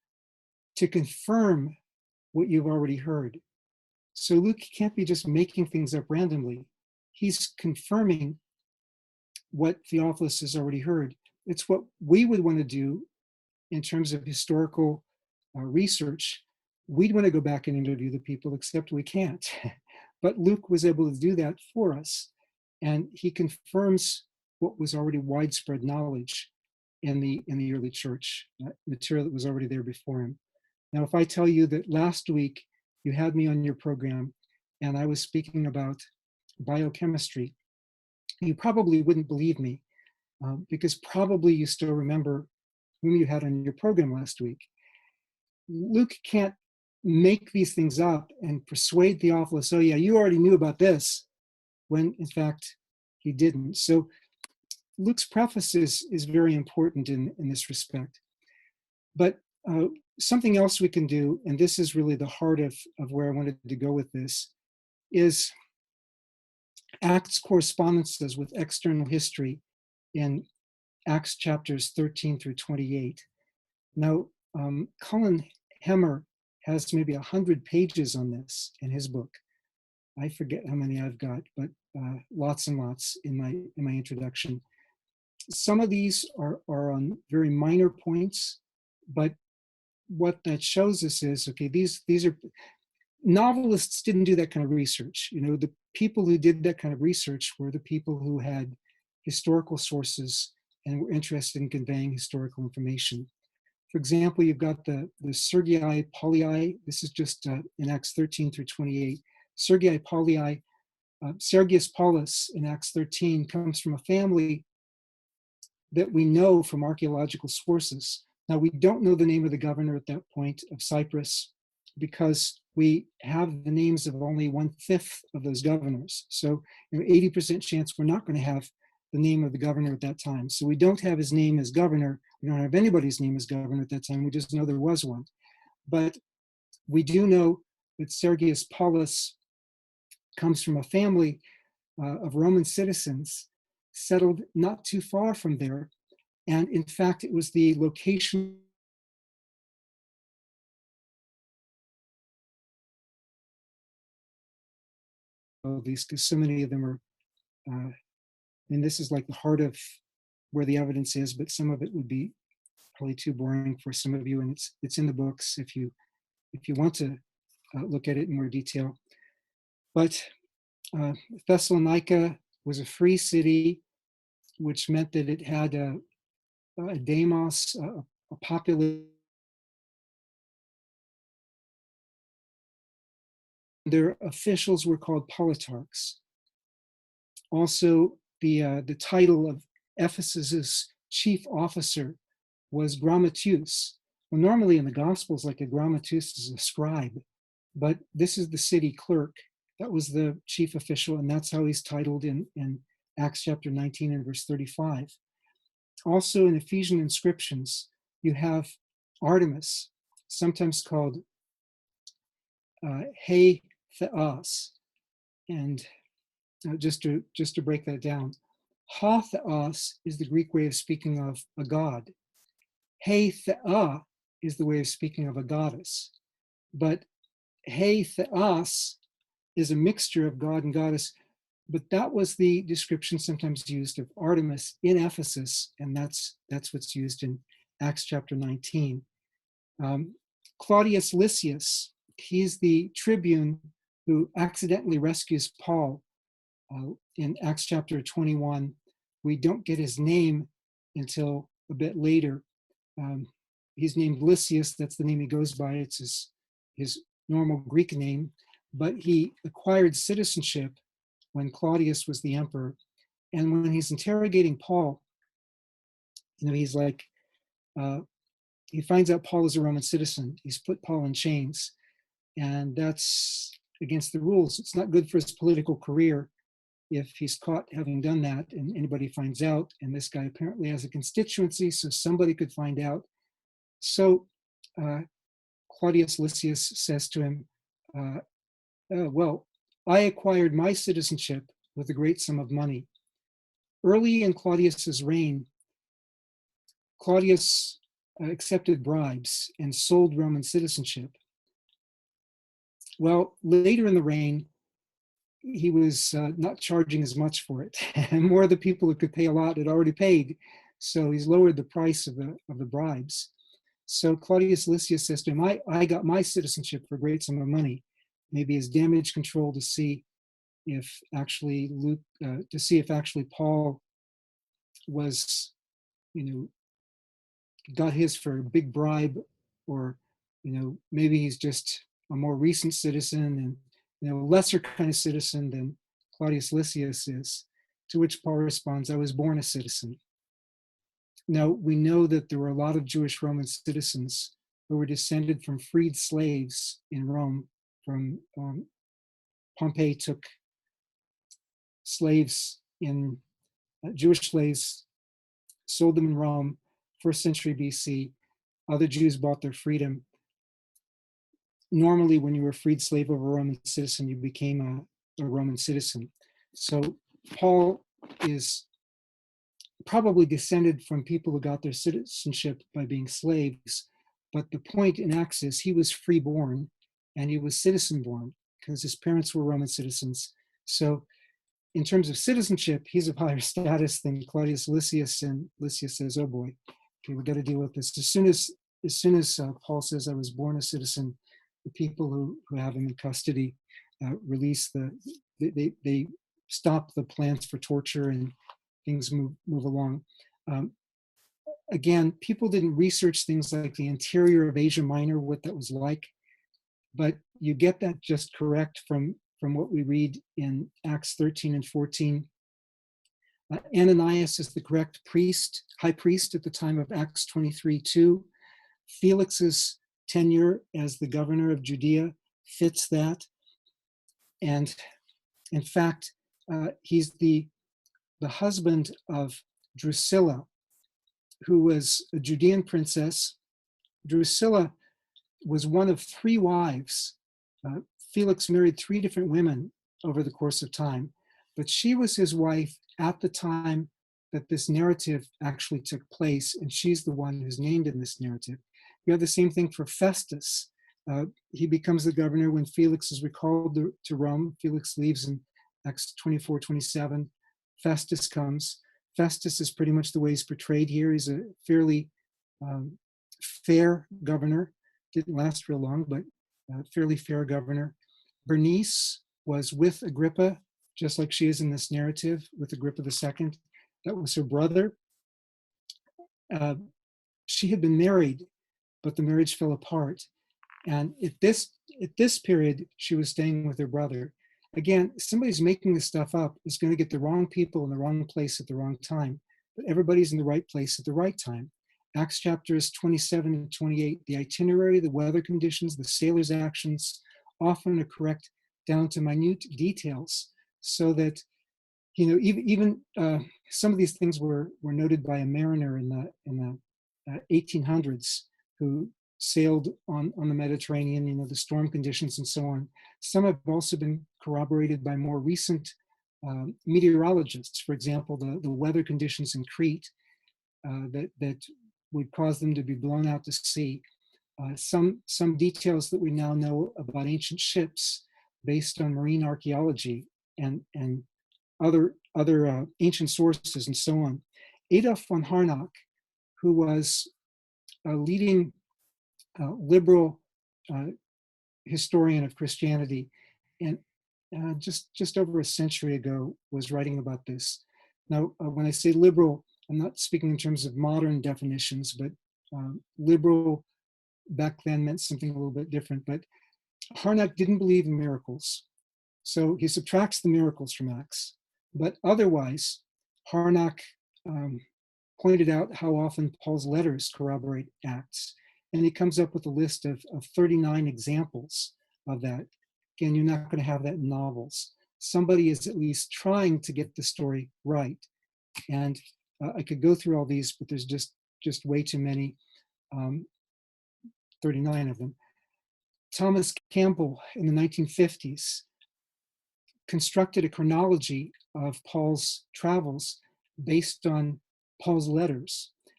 to confirm what you've already heard. So Luke can't be just making things up randomly. He's confirming what Theophilus has already heard. It's what we would want to do in terms of historical research. We'd want to go back and interview the people, except we can't. But Luke was able to do that for us. And he confirms what was already widespread knowledge in the early church, material that was already there before him. Now, if I tell you that last week you had me on your program and I was speaking about biochemistry, you probably wouldn't believe me, because probably you still remember whom you had on your program last week. Luke can't make these things up and persuade Theophilus, oh yeah, you already knew about this, when in fact he didn't. So Luke's preface is very important in this respect. But something else we can do, and this is really the heart of where I wanted to go with this, is Acts correspondences with external history in Acts chapters 13 through 28. Now, Colin Hemmer has maybe 100 pages on this in his book. I forget how many I've got, but lots and lots in my introduction. Some of these are on very minor points, but what that shows us is, okay, these are, novelists didn't do that kind of research. You know, the people who did that kind of research were the people who had historical sources and were interested in conveying historical information. For example, you've got the Sergii Paulii. This is just in Acts 13 through 28. Sergii Paulii, Sergius Paulus in Acts 13 comes from a family that we know from archaeological sources. Now, we don't know the name of the governor at that point of Cyprus because we have the names of only 1/5 of those governors. So, 80% chance we're not going to have the name of the governor at that time. So we don't have his name as governor. We don't have anybody's name as governor at that time. We just know there was one. But we do know that Sergius Paulus comes from a family of Roman citizens settled not too far from there. And in fact, it was the location of these, because so many of them are, and this is like the heart of where the evidence is, but some of it would be probably too boring for some of you, and it's in the books if you want to look at it in more detail. But Thessalonica was a free city, which meant that it had a demos, a population. Their officials were called politarchs. Also, the title of Ephesus's chief officer was grammateus. Well, normally in the Gospels, like a grammateus is a scribe, but this is the city clerk. That was the chief official, and that's how he's titled in Acts chapter 19 and verse 35. Also in Ephesian inscriptions, you have Artemis, sometimes called He Theos. And just to break that down, Ha Theos is the Greek way of speaking of a god. He Thea is the way of speaking of a goddess. But He Theos is a mixture of god and goddess, but that was the description sometimes used of Artemis in Ephesus, and that's what's used in Acts chapter 19. Claudius Lysias, he's the tribune who accidentally rescues Paul in Acts chapter 21. We don't get his name until a bit later. He's named Lysias, that's the name he goes by, it's his normal Greek name, but he acquired citizenship when Claudius was the emperor. And when he's interrogating Paul, he's like, he finds out Paul is a Roman citizen. He's put Paul in chains, and that's against the rules. It's not good for his political career if he's caught having done that and anybody finds out. And this guy apparently has a constituency, so somebody could find out. So Claudius Lysias says to him, well, I acquired my citizenship with a great sum of money. Early in Claudius's reign, Claudius accepted bribes and sold Roman citizenship. Well, later in the reign, he was not charging as much for it, and more of the people who could pay a lot had already paid, so he's lowered the price of the bribes. So Claudius Lysias says to him, I got my citizenship for a great sum of money. Maybe as damage control to see if actually Paul was, got his for a big bribe, or, maybe he's just a more recent citizen and, lesser kind of citizen than Claudius Lysias is. To which Paul responds, I was born a citizen. Now, we know that there were a lot of Jewish Roman citizens who were descended from freed slaves in Rome. From Pompey took slaves Jewish slaves, sold them in Rome, 1st century BC. Other Jews bought their freedom. Normally, when you were a freed slave of a Roman citizen, you became a Roman citizen. So Paul is probably descended from people who got their citizenship by being slaves. But the point in Acts is he was free-born and he was citizen-born because his parents were Roman citizens. So in terms of citizenship, he's of higher status than Claudius Lysias, and Lysias says, oh boy, okay, we got to deal with this. As soon as Paul says, I was born a citizen, the people who have him in custody release they stop the plans for torture, and things move along. Again, people didn't research things like the interior of Asia Minor, what that was like, but you get that just correct from what we read in Acts 13 and 14. Ananias is the correct high priest at the time of Acts 23:2. Felix's tenure as the governor of Judea fits that. And in fact, he's the husband of Drusilla, who was a Judean princess. Drusilla was one of 3 wives. Felix married 3 different women over the course of time, but she was his wife at the time that this narrative actually took place, and she's the one who's named in this narrative. You have the same thing for Festus. He becomes the governor when Felix is recalled to Rome. Felix leaves in Acts 24:27. Festus comes. Festus is pretty much the way he's portrayed here. He's a fairly fair governor. Didn't last real long, but fairly fair governor. Bernice was with Agrippa, just like she is in this narrative, with Agrippa II. That was her brother. She had been married, but the marriage fell apart. And at this period, she was staying with her brother. Again, somebody's making this stuff up is going to get the wrong people in the wrong place at the wrong time, but everybody's in the right place at the right time. Acts chapters 27 and 28, the itinerary, the weather conditions, the sailors' actions often are correct down to minute details, so that, even some of these things were noted by a mariner in the 1800s who sailed on the Mediterranean, the storm conditions and so on. Some have also been corroborated by more recent meteorologists. For example, the weather conditions in Crete that would cause them to be blown out to sea. Some details that we now know about ancient ships based on marine archaeology and other ancient sources and so on. Adolf von Harnack, who was a leading liberal historian of Christianity, and just over a century ago was writing about this. Now, when I say liberal, I'm not speaking in terms of modern definitions, but liberal back then meant something a little bit different. But Harnack didn't believe in miracles, so he subtracts the miracles from Acts. But otherwise, Harnack pointed out how often Paul's letters corroborate Acts. And he comes up with a list of 39 examples of that. Again, you're not going to have that in novels. Somebody is at least trying to get the story right. And I could go through all these, but there's just way too many, 39 of them. Thomas Campbell in the 1950s constructed a chronology of Paul's travels based on Paul's letters.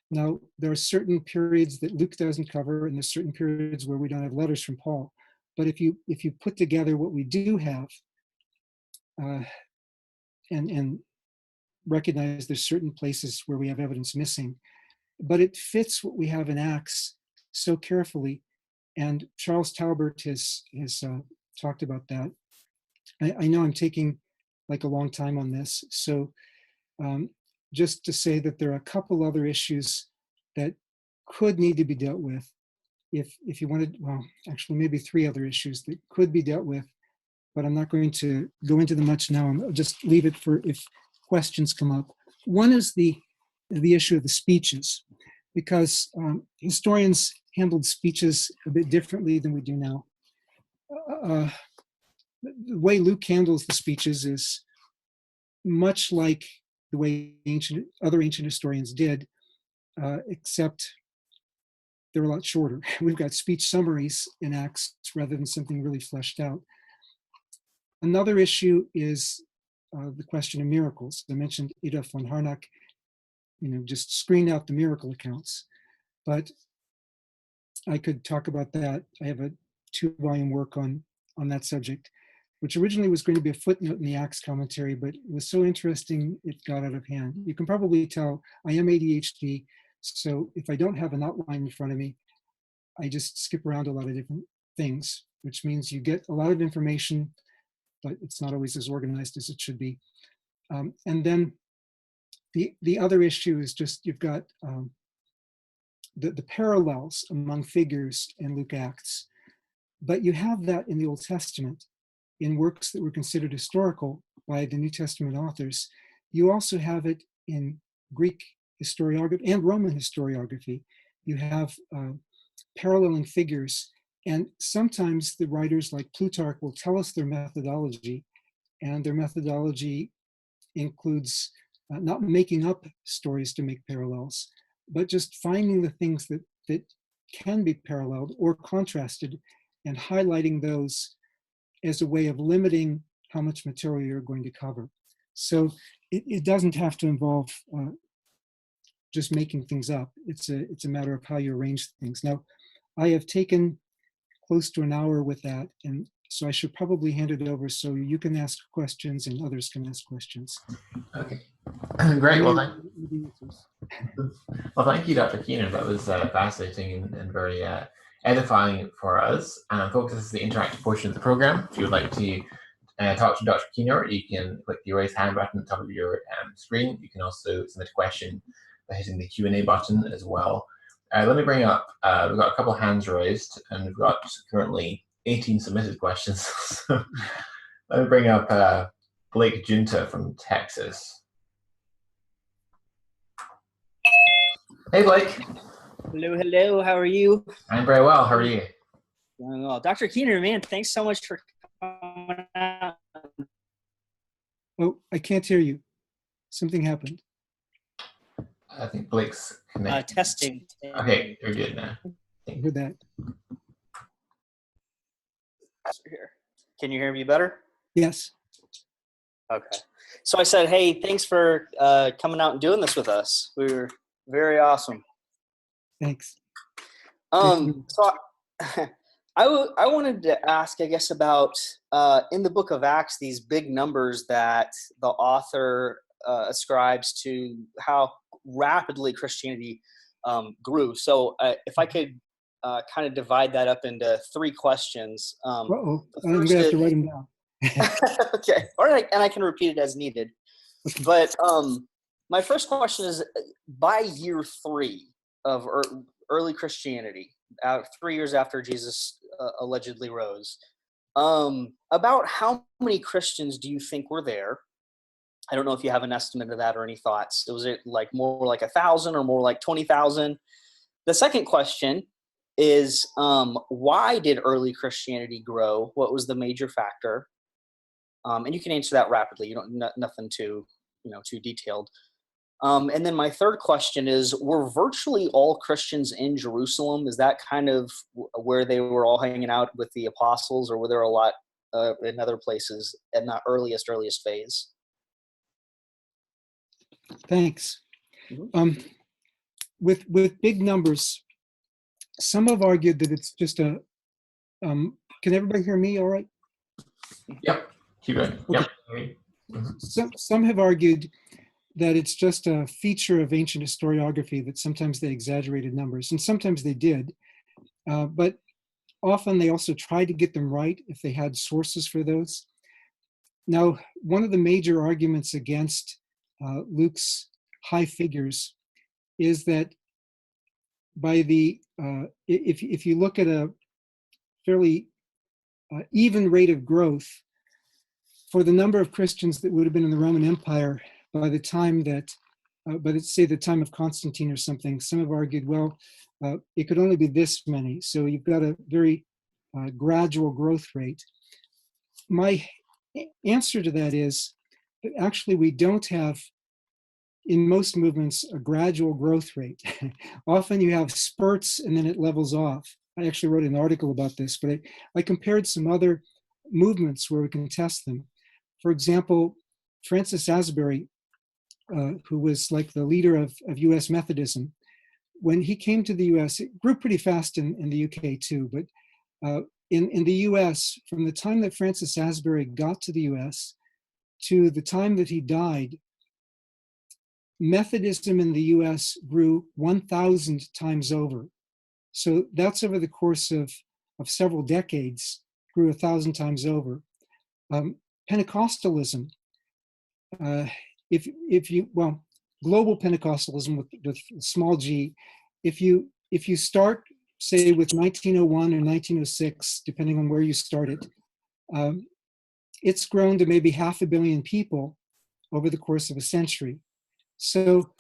Now, there are certain periods that Luke doesn't cover, and there's certain periods where we don't have letters from Paul. But if you put together what we do have, and recognize there's certain places where we have evidence missing, but it fits what we have in Acts so carefully. And Charles Talbert has talked about that. I know I'm taking like a long time on this, so just to say that there are a couple other issues that could need to be dealt with if you wanted, well, actually maybe 3 other issues that could be dealt with, but I'm not going to go into them much now. I'll just leave it for if questions come up. One is the issue of the speeches, because historians handled speeches a bit differently than we do now. The way Luke handles the speeches is much like the way other ancient historians did, except they're a lot shorter. We've got speech summaries in Acts rather than something really fleshed out. Another issue is the question of miracles. I mentioned Adolf von Harnack, just screen out the miracle accounts. But I could talk about that. I have a 2-volume work on that subject, which originally was going to be a footnote in the Acts commentary, but it was so interesting it got out of hand. You can probably tell I am ADHD, so if I don't have an outline in front of me, I just skip around a lot of different things, which means you get a lot of information, but it's not always as organized as it should be. And then the other issue is just you've got the parallels among figures in Luke Acts, but you have that in the Old Testament in works that were considered historical by the New Testament authors. You also have it in Greek historiography and Roman historiography. You have paralleling figures, and sometimes the writers like Plutarch will tell us their methodology, and their methodology includes not making up stories to make parallels, but just finding the things that can be paralleled or contrasted and highlighting those as a way of limiting how much material you're going to cover. So it doesn't have to involve just making things up. It's a matter of how you arrange things. Now, I have taken close to an hour with that, and so I should probably hand it over so you can ask questions and others can ask questions. Okay, great. Well, thank you, Dr. Keenan. That was fascinating and very edifying for us. And Folks, this is the interactive portion of the program. If you would like to talk to Dr. Keenan, you can click the raise hand button at the top of your screen. You can also submit a question by hitting the Q&A button as well. Let me bring up, we've got a couple of hands raised, and we've got currently 18 submitted questions. So let me bring up Blake Junta from Texas. Hey, Blake. Hello, hello. How are you? I'm very well. How are you? Doing well. Dr. Keenan, man, thanks so much for coming out. Oh, I can't hear you. Something happened. I think Blake's connected. Testing. Okay, you're good now. I heard that. Here. Can you hear me better? Yes. Okay. So I said, hey, thanks for coming out and doing this with us. We were very awesome. Thanks. So I wanted to ask, I guess, about in the book of Acts, these big numbers that the author ascribes to how rapidly Christianity grew. So if I could kind of divide that up into 3 questions. I'm going to have to write them down. Okay. All right. And I can repeat it as needed. But my first question is, by year 3 of early Christianity, 3 years after Jesus allegedly rose, about how many Christians do you think were there? I don't know if you have an estimate of that or any thoughts. Was it like more like 1,000 or more like 20,000? The second question is, why did early Christianity grow? What was the major factor? And you can answer that rapidly. You don't nothing too detailed. And then my third question is, were virtually all Christians in Jerusalem? Is that kind of where they were all hanging out with the apostles, or were there a lot in other places in the earliest phase. Thanks. Mhm. With big numbers, some have argued that it's just a. Can everybody hear me? All right. Yep. Keep going. Okay. Yep. Mhm. Some have argued that it's just a feature of ancient historiography that sometimes they exaggerated numbers, and sometimes they did, but often they also tried to get them right if they had sources for those. Now, one of the major arguments against Luke's high figures is that by the if you look at a fairly even rate of growth for the number of Christians that would have been in the Roman Empire by the time that, but let's say the time of Constantine or something, some have argued, well, it could only be this many. So you've got a very gradual growth rate. My answer to that is that actually we don't have, in most movements, a gradual growth rate. Often you have spurts and then it levels off. I actually wrote an article about this, but I compared some other movements where we can test them. For example, Francis Asbury, who was like the leader of US Methodism, when he came to the US, it grew pretty fast in the UK too, but in the US, from the time that Francis Asbury got to the US to the time that he died, Methodism in the US grew 1,000 times over. So that's over the course of several decades, grew 1,000 times over. Pentecostalism, if you, well, global Pentecostalism with small g, if you start, say, with 1901 or 1906, depending on where you started, it's grown to maybe 500 million people over the course of a century. So,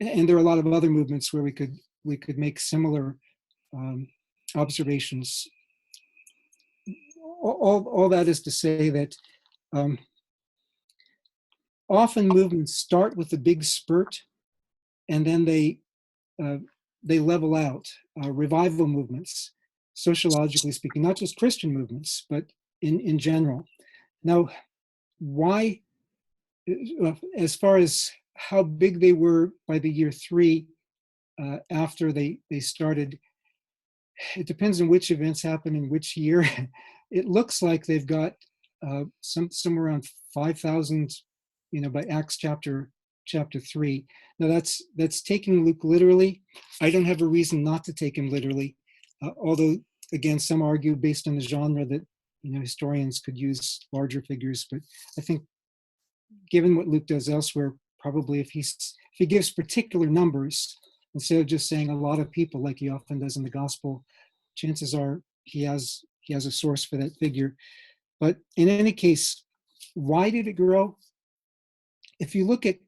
and there are a lot of other movements where we could make similar observations. All that is to say that often movements start with a big spurt, and then they level out. Revival movements, sociologically speaking, not just Christian movements, but in general. Now, why, as far as how big they were by the year 3 after they started, it depends on which events happen in which year. It looks like they've got somewhere around 5,000, by Acts chapter 3. Now that's taking Luke literally. I don't have a reason not to take him literally, although again some argue based on the genre that historians could use larger figures. But I think, given what Luke does elsewhere, probably if he gives particular numbers instead of just saying a lot of people like he often does in the gospel, chances are he has a source for that figure. But in any case, why did it grow? If you look at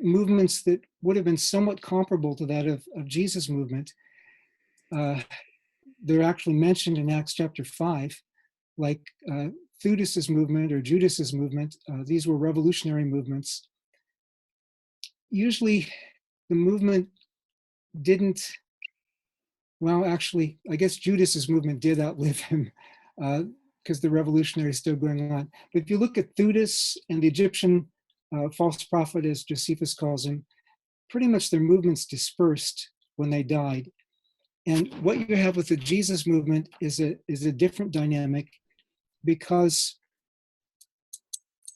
movements that would have been somewhat comparable to that of Jesus' movement, they're actually mentioned in Acts chapter 5, like Theudas' movement or Judas's movement. These were revolutionary movements. Usually the movement didn't, well, actually, I guess Judas's movement did outlive him because the revolutionary is still going on. But if you look at Theudas and the Egyptian false prophet, as Josephus calls him, pretty much their movements dispersed when they died. And what you have with the Jesus movement is a different dynamic, because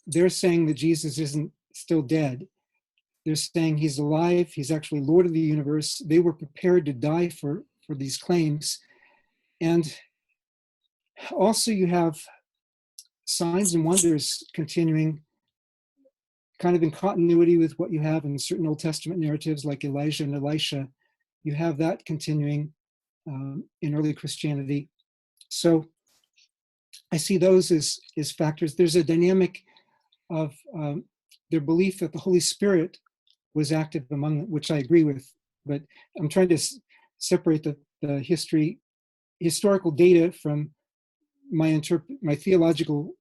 they're saying that Jesus isn't still dead. They're saying he's alive. He's actually Lord of the universe. They were prepared to die for these claims. And also you have signs and wonders continuing, kind of in continuity with what you have in certain Old Testament narratives like Elijah and Elisha. You have that continuing in early Christianity. So I see those as factors. There's a dynamic of their belief that the Holy Spirit was active among them, which I agree with, but I'm trying to separate the historical data from my theological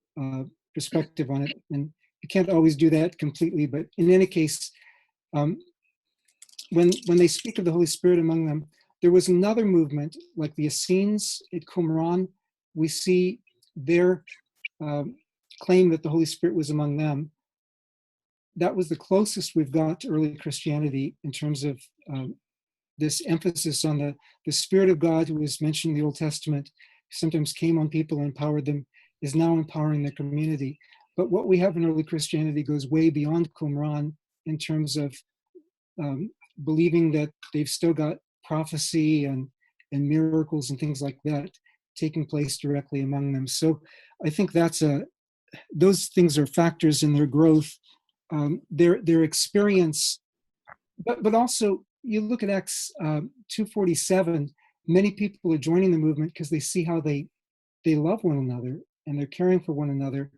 perspective on it, and you can't always do that completely. But in any case, when they speak of the Holy Spirit among them, there was another movement like the Essenes at Qumran. We see their claim that the Holy Spirit was among them, that was the closest we've got to early Christianity in terms of this emphasis on the Spirit of God, who was mentioned in the Old Testament, sometimes came on people and empowered them, is now empowering the community. But what we have in early Christianity goes way beyond Qumran in terms of believing that they've still got prophecy and miracles and things like that taking place directly among them. So I think those things are factors in their growth, their experience, but also you look at Acts 2:47. Many people are joining the movement because they see how they love one another and they're caring for one another.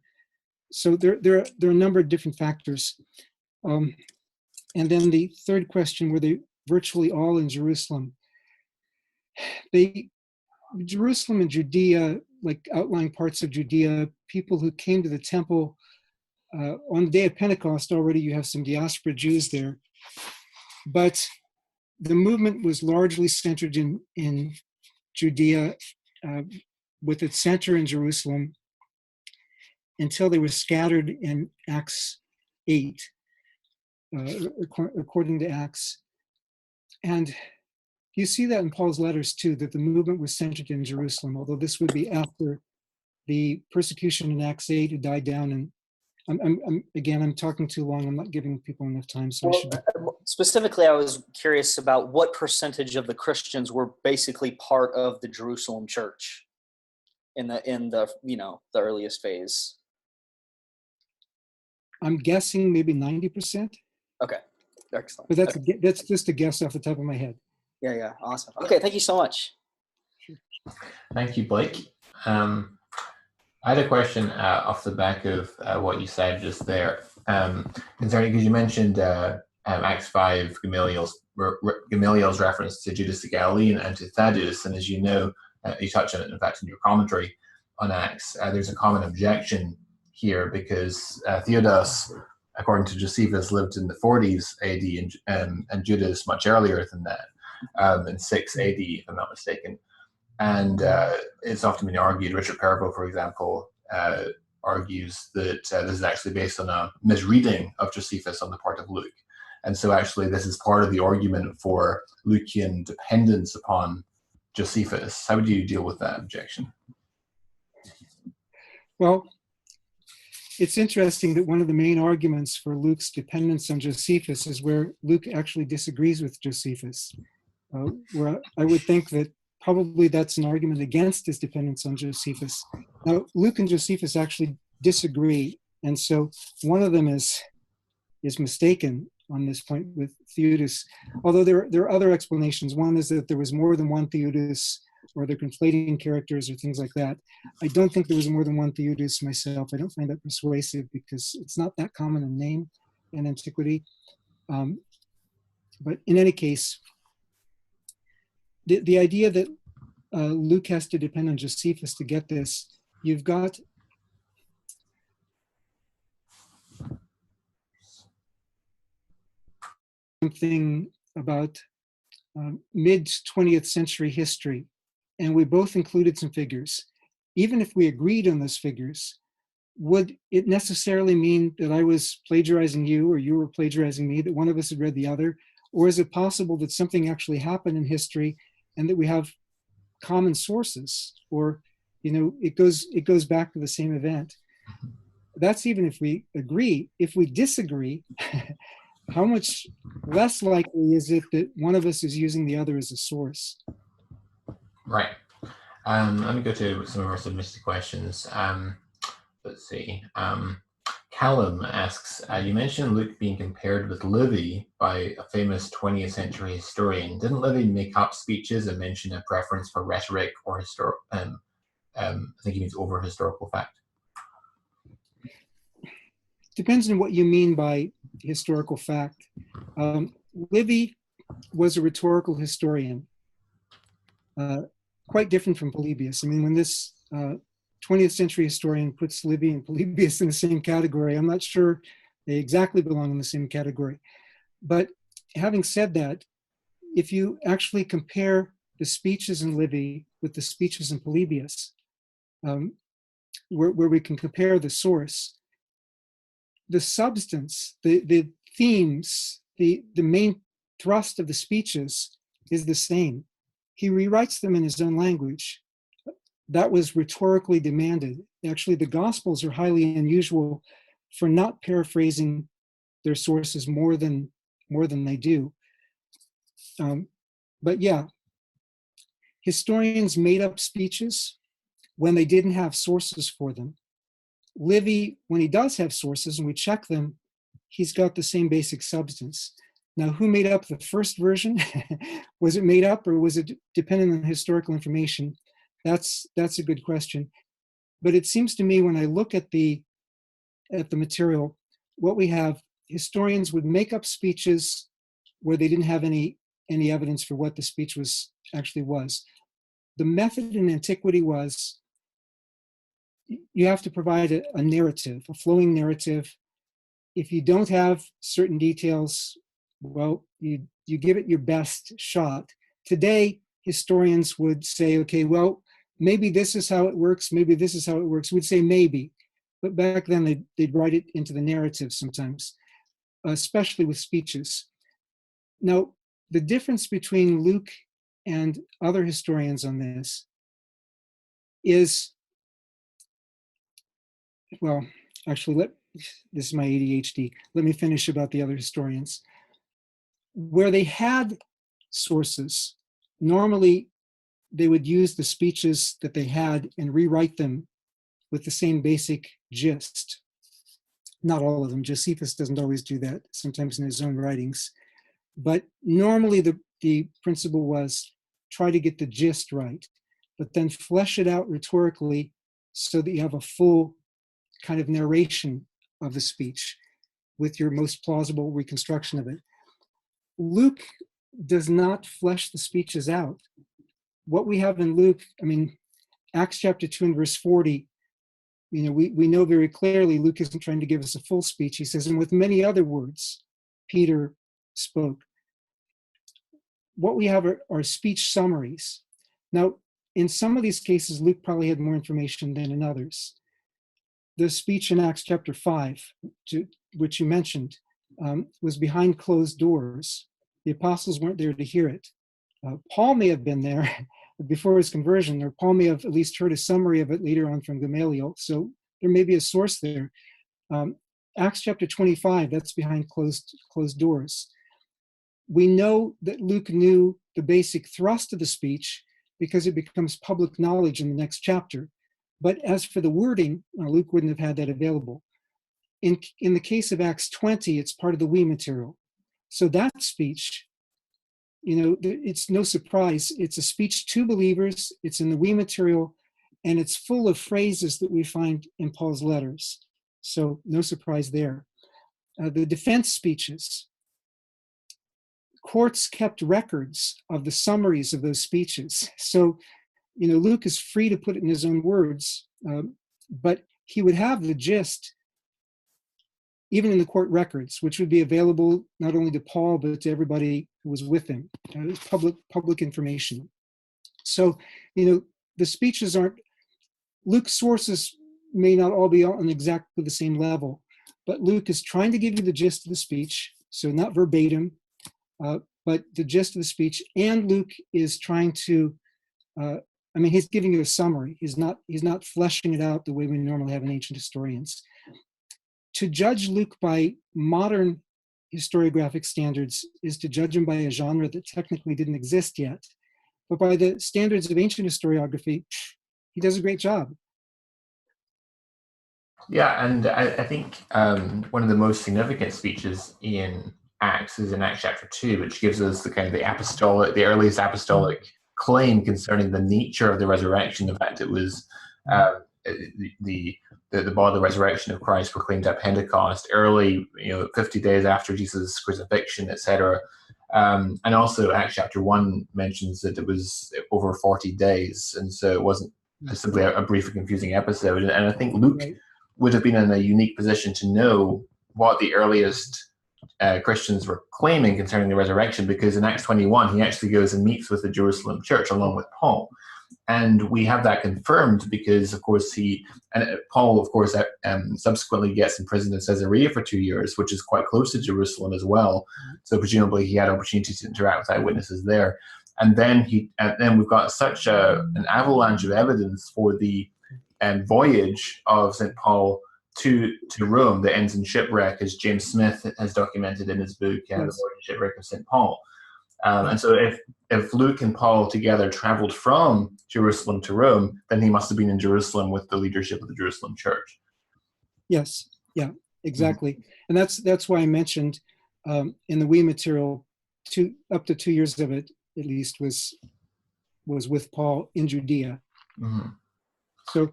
So there are a number of different factors. And then the third question, were they virtually all in Jerusalem? Jerusalem and Judea, like outlying parts of Judea, people who came to the temple on the day of Pentecost, already you have some diaspora Jews there. But the movement was largely centered in Judea, with its center in Jerusalem, until they were scattered in Acts 8, according to Acts. And you see that in Paul's letters too, that the movement was centered in Jerusalem, although this would be after the persecution in Acts 8 had died down. And I'm talking too long. I'm not giving people enough time. So specifically, I was curious about what percentage of the Christians were basically part of the Jerusalem church in the earliest phase. I'm guessing maybe 90%. Okay, excellent. But that's just a guess off the top of my head. Yeah, awesome. Okay, thank you so much. Thank you, Blake. I had a question off the back of what you said just there, concerning, because you mentioned Acts 5, Gamaliel's reference to Judas the Galilean and to Thaddeus, and as you know, you touched on it, in fact, in your commentary on Acts, there's a common objection here because Theodos, according to Josephus, lived in the 40s AD and Judas much earlier than that, in 6 AD, if I'm not mistaken. And it's often been argued, Richard Pervo, for example, argues that this is actually based on a misreading of Josephus on the part of Luke. And so actually this is part of the argument for Lucian dependence upon Josephus. How would you deal with that objection? Well, it's interesting that one of the main arguments for Luke's dependence on Josephus is where Luke actually disagrees with Josephus, where I would think that probably that's an argument against his dependence on Josephus. Now, Luke and Josephus actually disagree, and so one of them is mistaken on this point with Theudas, although there are other explanations. One is that there was more than one Theudas, or they're conflating characters or things like that. I don't think there was more than one Theudas myself. I don't find that persuasive because it's not that common a name in antiquity. But in any case, the idea that Luke has to depend on Josephus to get this, you've got something about mid-20th century history, and we both included some figures. Even if we agreed on those figures, would it necessarily mean that I was plagiarizing you or you were plagiarizing me, that one of us had read the other? Or is it possible that something actually happened in history and that we have common sources, or it goes back to the same event? That's even if we agree. If we disagree, how much less likely is it that one of us is using the other as a source? Right. Let me go to some of our submitted questions. Let's see. Callum asks, you mentioned Luke being compared with Livy by a famous 20th century historian. Didn't Livy make up speeches and mention a preference for rhetoric or I think he means over historical fact? Depends on what you mean by historical fact. Livy was a rhetorical historian, quite different from Polybius. I mean, when this 20th century historian puts Livy and Polybius in the same category, I'm not sure they exactly belong in the same category. But having said that, if you actually compare the speeches in Livy with the speeches in Polybius, where we can compare the source, the substance, the themes, the main thrust of the speeches is the same. He rewrites them in his own language. That was rhetorically demanded. Actually, the Gospels are highly unusual for not paraphrasing their sources more than they do. But yeah, historians made up speeches when they didn't have sources for them. Livy, when he does have sources and we check them, he's got the same basic substance. Now, who made up the first version? Was it made up or was it dependent on historical information? That's a good question. But it seems to me when I look at the material, what we have, historians would make up speeches where they didn't have any evidence for what the speech actually was. The method in antiquity was you have to provide a narrative, a flowing narrative. If you don't have certain details, well, you give it your best shot. Today, historians would say, okay, well, maybe this is how it works, maybe this is how it works. We'd say maybe, but back then they'd write it into the narrative sometimes, especially with speeches. Now, the difference between Luke and other historians on this is, well, actually, this is my ADHD. Let me finish about the other historians. Where they had sources, normally they would use the speeches that they had and rewrite them with the same basic gist. Not all of them. Josephus doesn't always do that, sometimes in his own writings. But normally the principle was try to get the gist right, but then flesh it out rhetorically so that you have a full kind of narration of the speech with your most plausible reconstruction of it. Luke does not flesh the speeches out. What we have in Luke, I mean, Acts chapter 2 and verse 40, you know, we know very clearly Luke isn't trying to give us a full speech. He says, and with many other words, Peter spoke. What we have are speech summaries. Now, in some of these cases, Luke probably had more information than in others. The speech in Acts chapter 5, which you mentioned, was behind closed doors. The apostles weren't there to hear it. Paul may have been there before his conversion, or Paul may have at least heard a summary of it later on from Gamaliel. So there may be a source there. Acts chapter 25, that's behind closed doors. We know that Luke knew the basic thrust of the speech because it becomes public knowledge in the next chapter. But as for the wording, Luke wouldn't have had that available. In the case of Acts 20, it's part of the we material. So that speech, you know, it's no surprise. It's a speech to believers. It's in the we material, and it's full of phrases that we find in Paul's letters. So no surprise there. The defense speeches. Courts kept records of the summaries of those speeches. So, you know, Luke is free to put it in his own words, but he would have the gist even in the court records, which would be available not only to Paul, but to everybody who was with him. It's public information. So, you know, the speeches aren't, Luke's sources may not all be on exactly the same level, but Luke is trying to give you the gist of the speech, so not verbatim, but the gist of the speech, and Luke is trying to, I mean, he's giving you a summary. He's not fleshing it out the way we normally have in ancient historians. To judge Luke by modern historiographic standards is to judge him by a genre that technically didn't exist yet. But by the standards of ancient historiography, he does a great job. Yeah, and I think one of the most significant speeches in Acts is in Acts chapter 2, which gives us the kind of the earliest apostolic claim concerning the nature of the resurrection. In fact, it was the bodily resurrection of Christ proclaimed at Pentecost, early, 50 days after Jesus' crucifixion, etc. And also Acts chapter 1 mentions that it was over 40 days, and so it wasn't simply a brief and confusing episode. And I think Luke would have been in a unique position to know what the earliest Christians were claiming concerning the resurrection, because in Acts 21 he actually goes and meets with the Jerusalem church along with Paul. And we have that confirmed because, of course, Paul, of course, subsequently gets imprisoned in Caesarea for 2 years, which is quite close to Jerusalem as well. So presumably he had opportunity to interact with eyewitnesses there. And then we've got such an avalanche of evidence for the voyage of St. Paul to Rome that ends in shipwreck, as James Smith has documented in his book, The Voyage and Shipwreck of St. Paul. And so if Luke and Paul together traveled from Jerusalem to Rome, then he must have been in Jerusalem with the leadership of the Jerusalem church. Yes, yeah, exactly. And that's why I mentioned in the WE material, up to 2 years of it, at least, was with Paul in Judea. Mm-hmm. So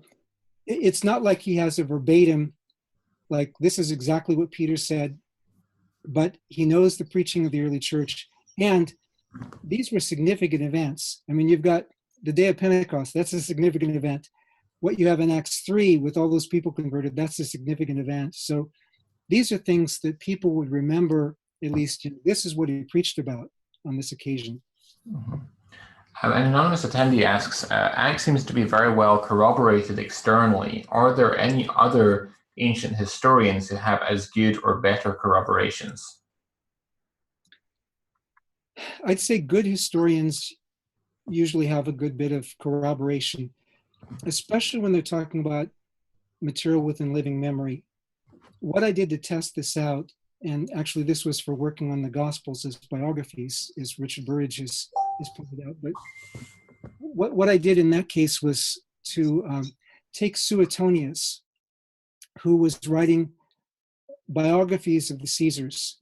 it's not like he has a verbatim, like this is exactly what Peter said, but he knows the preaching of the early church. And these were significant events. I mean, you've got the day of Pentecost, that's a significant event. What you have in Acts 3 with all those people converted, that's a significant event. So these are things that people would remember, at least, this is what he preached about on this occasion. Mm-hmm. An anonymous attendee asks, Acts seems to be very well corroborated externally. Are there any other ancient historians who have as good or better corroborations? I'd say good historians usually have a good bit of corroboration, especially when they're talking about material within living memory. What I did to test this out, and actually this was for working on the Gospels as biographies, as Richard Burridge has pointed out, but what I did in that case was to take Suetonius, who was writing biographies of the Caesars,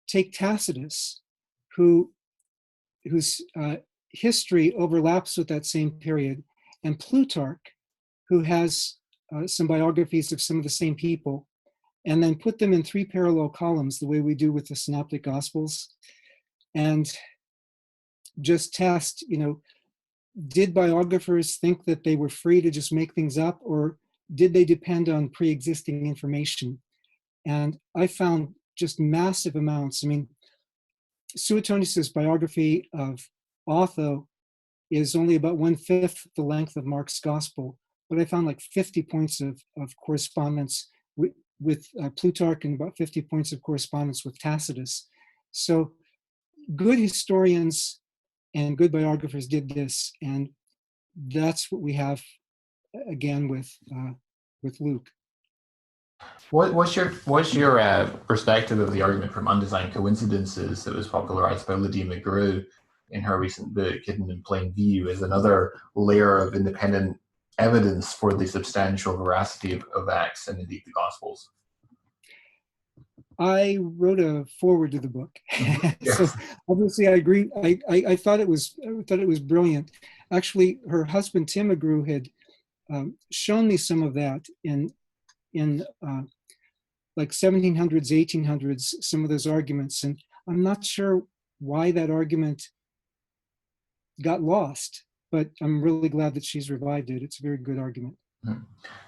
take Tacitus, whose history overlaps with that same period, and Plutarch, who has some biographies of some of the same people, and then put them in 3 parallel columns, the way we do with the Synoptic Gospels, and just test, did biographers think that they were free to just make things up, or did they depend on pre-existing information? And I found just massive amounts. I mean, Suetonius's biography of Otho is only about 1/5 the length of Mark's Gospel, but I found like 50 points of correspondence with Plutarch and about 50 points of correspondence with Tacitus. So good historians and good biographers did this, and that's what we have again with Luke. What's your perspective of the argument from undesigned coincidences that was popularized by Lydia McGrew in her recent book, Hidden in Plain View, as another layer of independent evidence for the substantial veracity of Acts and indeed the Gospels? I wrote a foreword to the book, Yes. So obviously I agree. I thought it was brilliant. Actually, her husband Tim McGrew had shown me some of that in like 1700s, 1800s, some of those arguments, and I'm not sure why that argument got lost, but I'm really glad that she's revived it. It's a very good argument.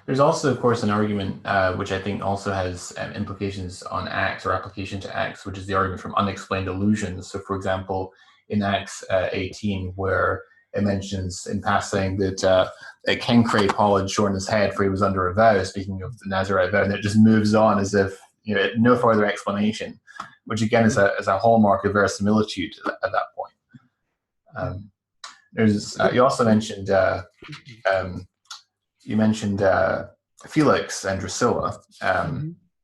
There's also, of course, an argument which I think also has implications on Acts or application to Acts, which is the argument from unexplained allusions. So, for example, in Acts 18, where it mentions in passing that King Paul had shorn his head for he was under a vow, speaking of the Nazarite vow, and it just moves on as if no further explanation, which again is a hallmark of verisimilitude at that point. You also mentioned Felix and Drusilla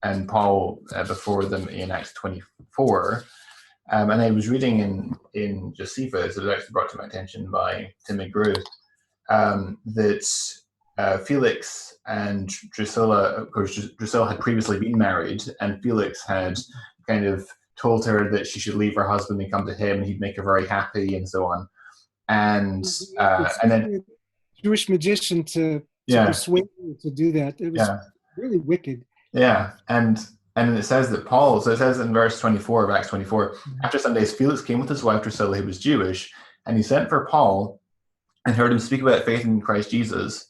and Paul before them in Acts 24. And I was reading in Josephus, it was actually brought to my attention by Tim McGrew, that Felix and Drusilla, of course, Drusilla had previously been married, and Felix had kind of told her that she should leave her husband and come to him, and he'd make her very happy, and so on. And then Jewish magician to persuade her to do that. It was really wicked. Yeah, and it says that Paul, so it says in verse 24 of Acts 24, after some days Felix came with his wife Drusilla, who was Jewish, and he sent for Paul and heard him speak about faith in Christ Jesus.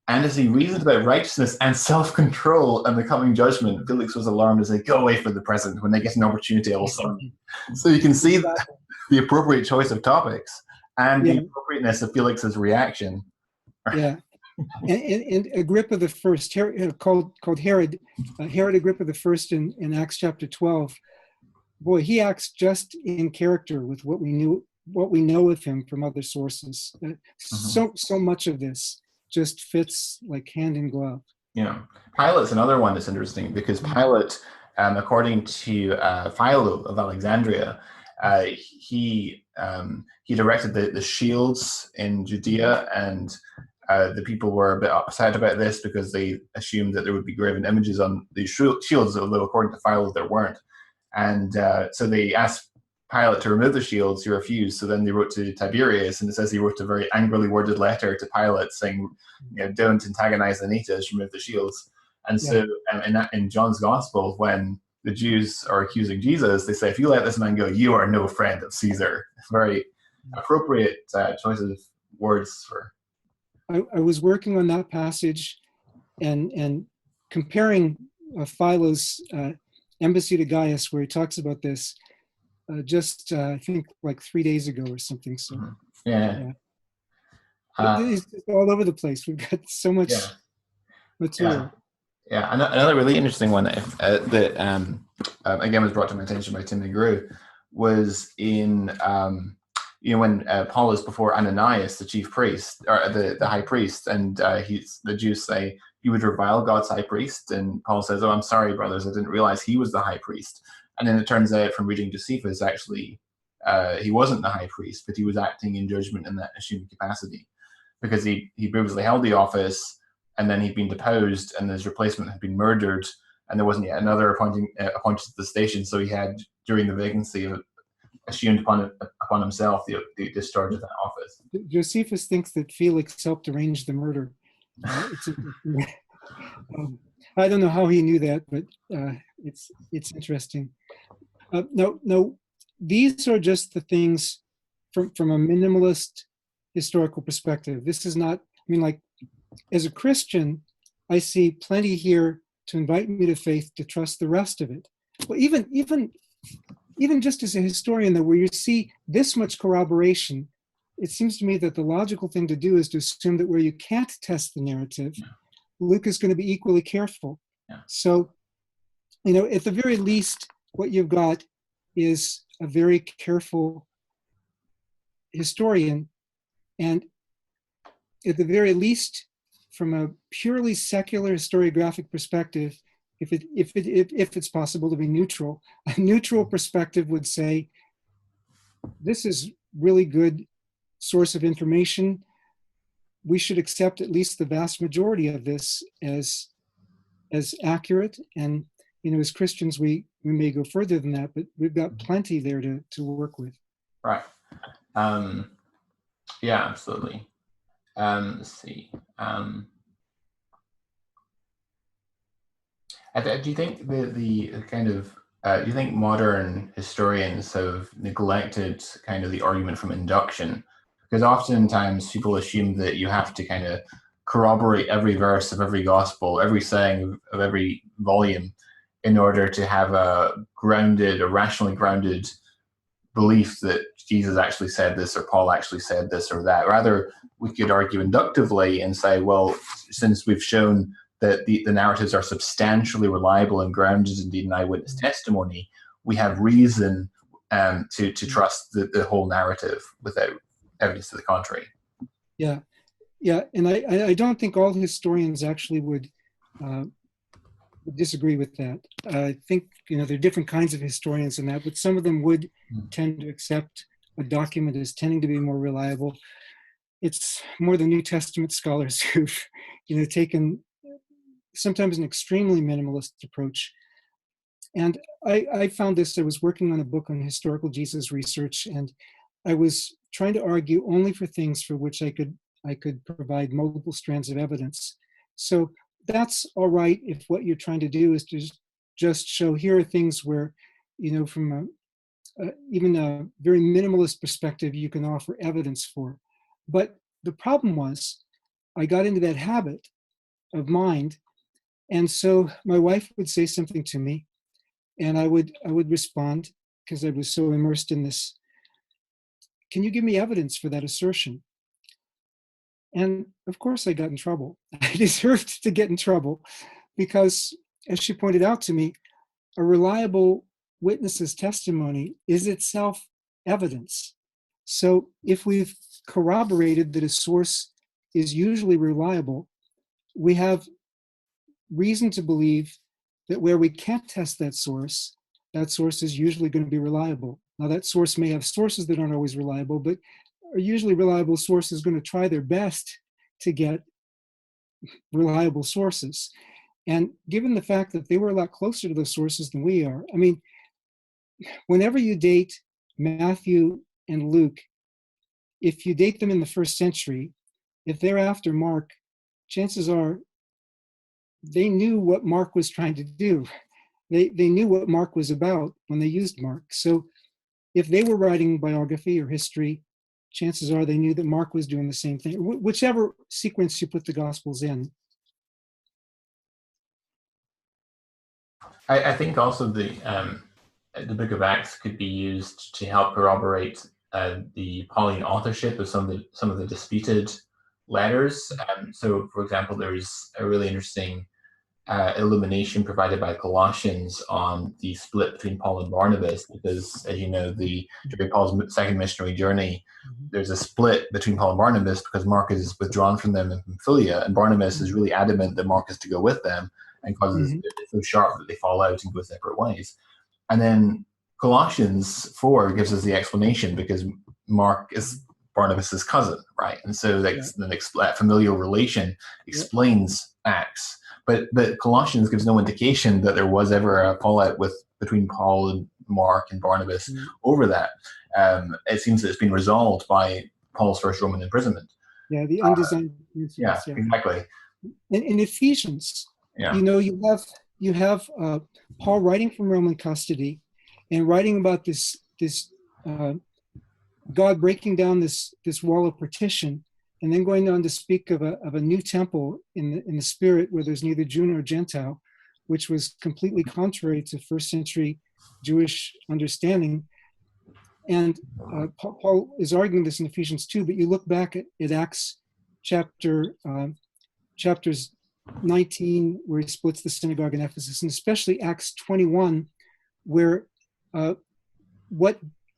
And as he reasoned about righteousness and self-control and the coming judgment, Felix was alarmed and said, go away for the present. When they get an opportunity, I will serve you. So you can see that the appropriate choice of topics. and Yeah. the appropriateness of Felix's reaction. Yeah. And Agrippa the First, called Herod, Herod Agrippa the First in Acts chapter 12. Boy, he acts just in character with what we know of him from other sources. So much of this just fits like hand in glove. Yeah, Pilate's another one that's interesting because Pilate, according to Philo of Alexandria, he directed the shields in Judea, and the people were a bit upset about this because they assumed that there would be graven images on these shields, although according to Philo there weren't. And so they asked Pilate to remove the shields. He refused. So then they wrote to Tiberius, and it says he wrote a very angrily worded letter to Pilate saying, don't antagonize the natives, remove the shields. And so in John's Gospel, when the Jews are accusing Jesus, they say, if you let this man go, you are no friend of Caesar. Very appropriate choice of words for. I was working on that passage and comparing Philo's embassy to Gaius, where he talks about this, I think like 3 days ago or something. So yeah. It's all over the place. We've got so much material. Yeah, another really interesting one that again was brought to my attention by Tim McGrew was in when Paul is before Ananias, the chief priest or the high priest, and the Jews say, you would revile God's high priest, and Paul says, oh, I'm sorry, brothers, I didn't realize he was the high priest. And then it turns out from reading Josephus, actually, he wasn't the high priest, but he was acting in judgment in that assumed capacity, because he previously held the office, and then he'd been deposed, and his replacement had been murdered, and there wasn't yet another appointed to the station, so he had, during the vacancy, assumed upon himself the discharge of that office. Josephus thinks that Felix helped arrange the murder. I don't know how he knew that, but it's interesting. No, these are just the things from a minimalist historical perspective. This is not, like, as a Christian, I see plenty here to invite me to faith, to trust the rest of it. Well, even just as a historian, though, where you see this much corroboration, it seems to me that the logical thing to do is to assume that where you can't test the narrative, Luke is going to be equally careful. Yeah. So, at the very least, what you've got is a very careful historian, and at the very least, from a purely secular historiographic perspective, if it's possible to be neutral, a neutral perspective would say, this is really good source of information. We should accept at least the vast majority of this as accurate. And as Christians, we may go further than that, but we've got plenty there to work with. Right. Yeah, absolutely. Let's see. Do you think the kind of do you think modern historians have neglected kind of the argument from induction? Because oftentimes people assume that you have to kind of corroborate every verse of every gospel, every saying of every volume, in order to have a rationally grounded belief that Jesus actually said this, or Paul actually said this or that. Rather, we could argue inductively and say, well, since we've shown that the narratives are substantially reliable and grounded indeed in eyewitness testimony, we have reason to trust the whole narrative without evidence to the contrary. Yeah, and I don't think all historians actually would disagree with that. I think there are different kinds of historians in that, but some of them would tend to accept a document as tending to be more reliable. It's more the New Testament scholars who've taken sometimes an extremely minimalist approach. And I found this, I was working on a book on historical Jesus research, and I was trying to argue only for things for which I could provide multiple strands of evidence. So that's all right if what you're trying to do is to just show here are things where, from even a very minimalist perspective, you can offer evidence for. But the problem was, I got into that habit of mind. And so my wife would say something to me, and I would respond, because I was so immersed in this can you give me evidence for that assertion? And of course I got in trouble. I deserved to get in trouble because, as she pointed out to me, a reliable witness's testimony is itself evidence. So if we've corroborated that a source is usually reliable, we have reason to believe that where we can't test that source is usually going to be reliable. Now, that source may have sources that aren't always reliable, but a usually reliable source is going to try their best to get reliable sources. And given the fact that they were a lot closer to those sources than we are, I mean, whenever you date Matthew and Luke, if you date them in the first century, if they're after Mark, chances are they knew what Mark was trying to do. They knew what Mark was about when they used Mark. So if they were writing biography or history, chances are they knew that Mark was doing the same thing, whichever sequence you put the Gospels in. I think also the Book of Acts could be used to help corroborate the Pauline authorship of some of the disputed letters. So, for example, there's a really interesting illumination provided by Colossians on the split between Paul and Barnabas, because, as you know, during Paul's second missionary journey, there's a split between Paul and Barnabas because Mark is withdrawn from them in Pamphylia, and Barnabas is really adamant that Mark is to go with them, and causes it's so sharp that they fall out and go separate ways. And then Colossians 4 gives us the explanation, because Mark is Barnabas's cousin, right? And so that familial relation explains Acts. But Colossians gives no indication that there was ever a fallout between Paul and Mark and Barnabas over that. It seems that it's been resolved by Paul's first Roman imprisonment. Yeah, the undesigned. Yeah, exactly. In Ephesians, you know, you have Paul writing from Roman custody and writing about this God breaking down this wall of partition, and then going on to speak of a new temple in the spirit where there's neither Jew nor Gentile, which was completely contrary to first century Jewish understanding. And Paul is arguing this in Ephesians 2, but you look back at Acts chapters 19, where he splits the synagogue in Ephesus, and especially Acts 21, where the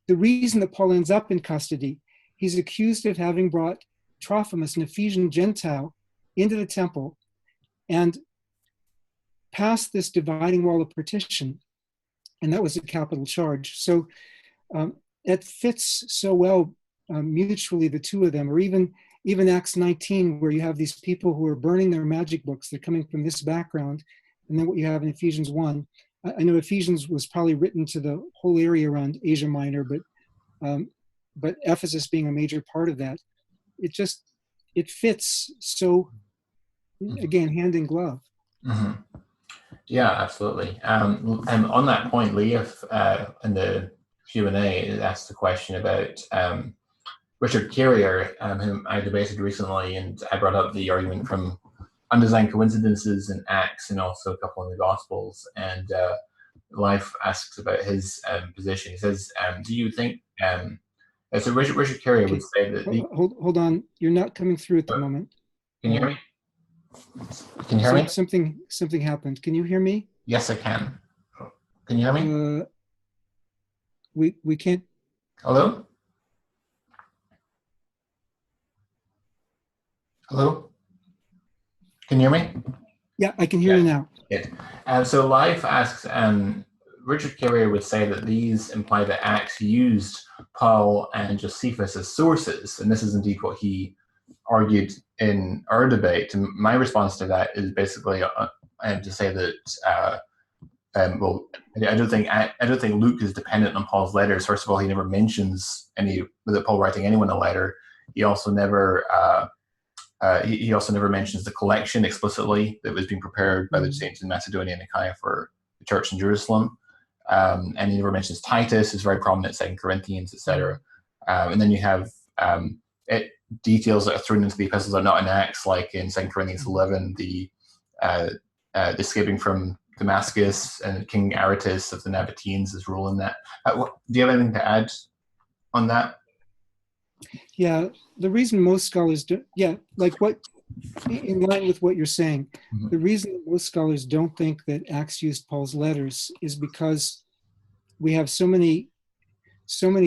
reason that Paul ends up in custody, he's accused of having brought Trophimus, an Ephesian Gentile, into the temple and passed this dividing wall of partition. And that was a capital charge. So it fits so well mutually, the two of them, or even Acts 19, where you have these people who are burning their magic books. They're coming from this background. And then what you have in Ephesians 1, I know Ephesians was probably written to the whole area around Asia Minor, but Ephesus being a major part of that, it fits so, again, hand in glove. Mm-hmm. Yeah, absolutely. And on that point, Leah, in the Q&A, asked a question about Richard Carrier, whom I debated recently, and I brought up the argument from undesigned coincidences in Acts and also a couple in the Gospels. And Life asks about his position. He says, do you think... so Richard Carrier would say that... Hold on. You're not coming through at the moment. Can you hear me? Can you hear me? Something happened. Can you hear me? Yes, I can. Can you hear me? We can't. Hello? Hello? Can you hear me? Yeah, I can hear you now. Good. So Life asks, Richard Carrier would say that these imply that Acts used Paul and Josephus as sources, and this is indeed what he argued in our debate. And my response to that is basically to say that well, I don't think Luke is dependent on Paul's letters. First of all, he never mentions Paul writing anyone a letter. He also never he also never mentions the collection explicitly that was being prepared by the saints in Macedonia and Achaia for the church in Jerusalem. And he never mentions Titus, who's very prominent in 2 Corinthians, etc. And then you have details that are thrown into the epistles that are not in Acts, like in 2 Corinthians 11, the escaping from Damascus and King Aretas of the Nabateans is role in that. Do you have anything to add on that? Yeah, the reason most scholars do, yeah, like what, in line with what you're saying, Mhm. the reason most scholars don't think that Acts used Paul's letters is because we have so many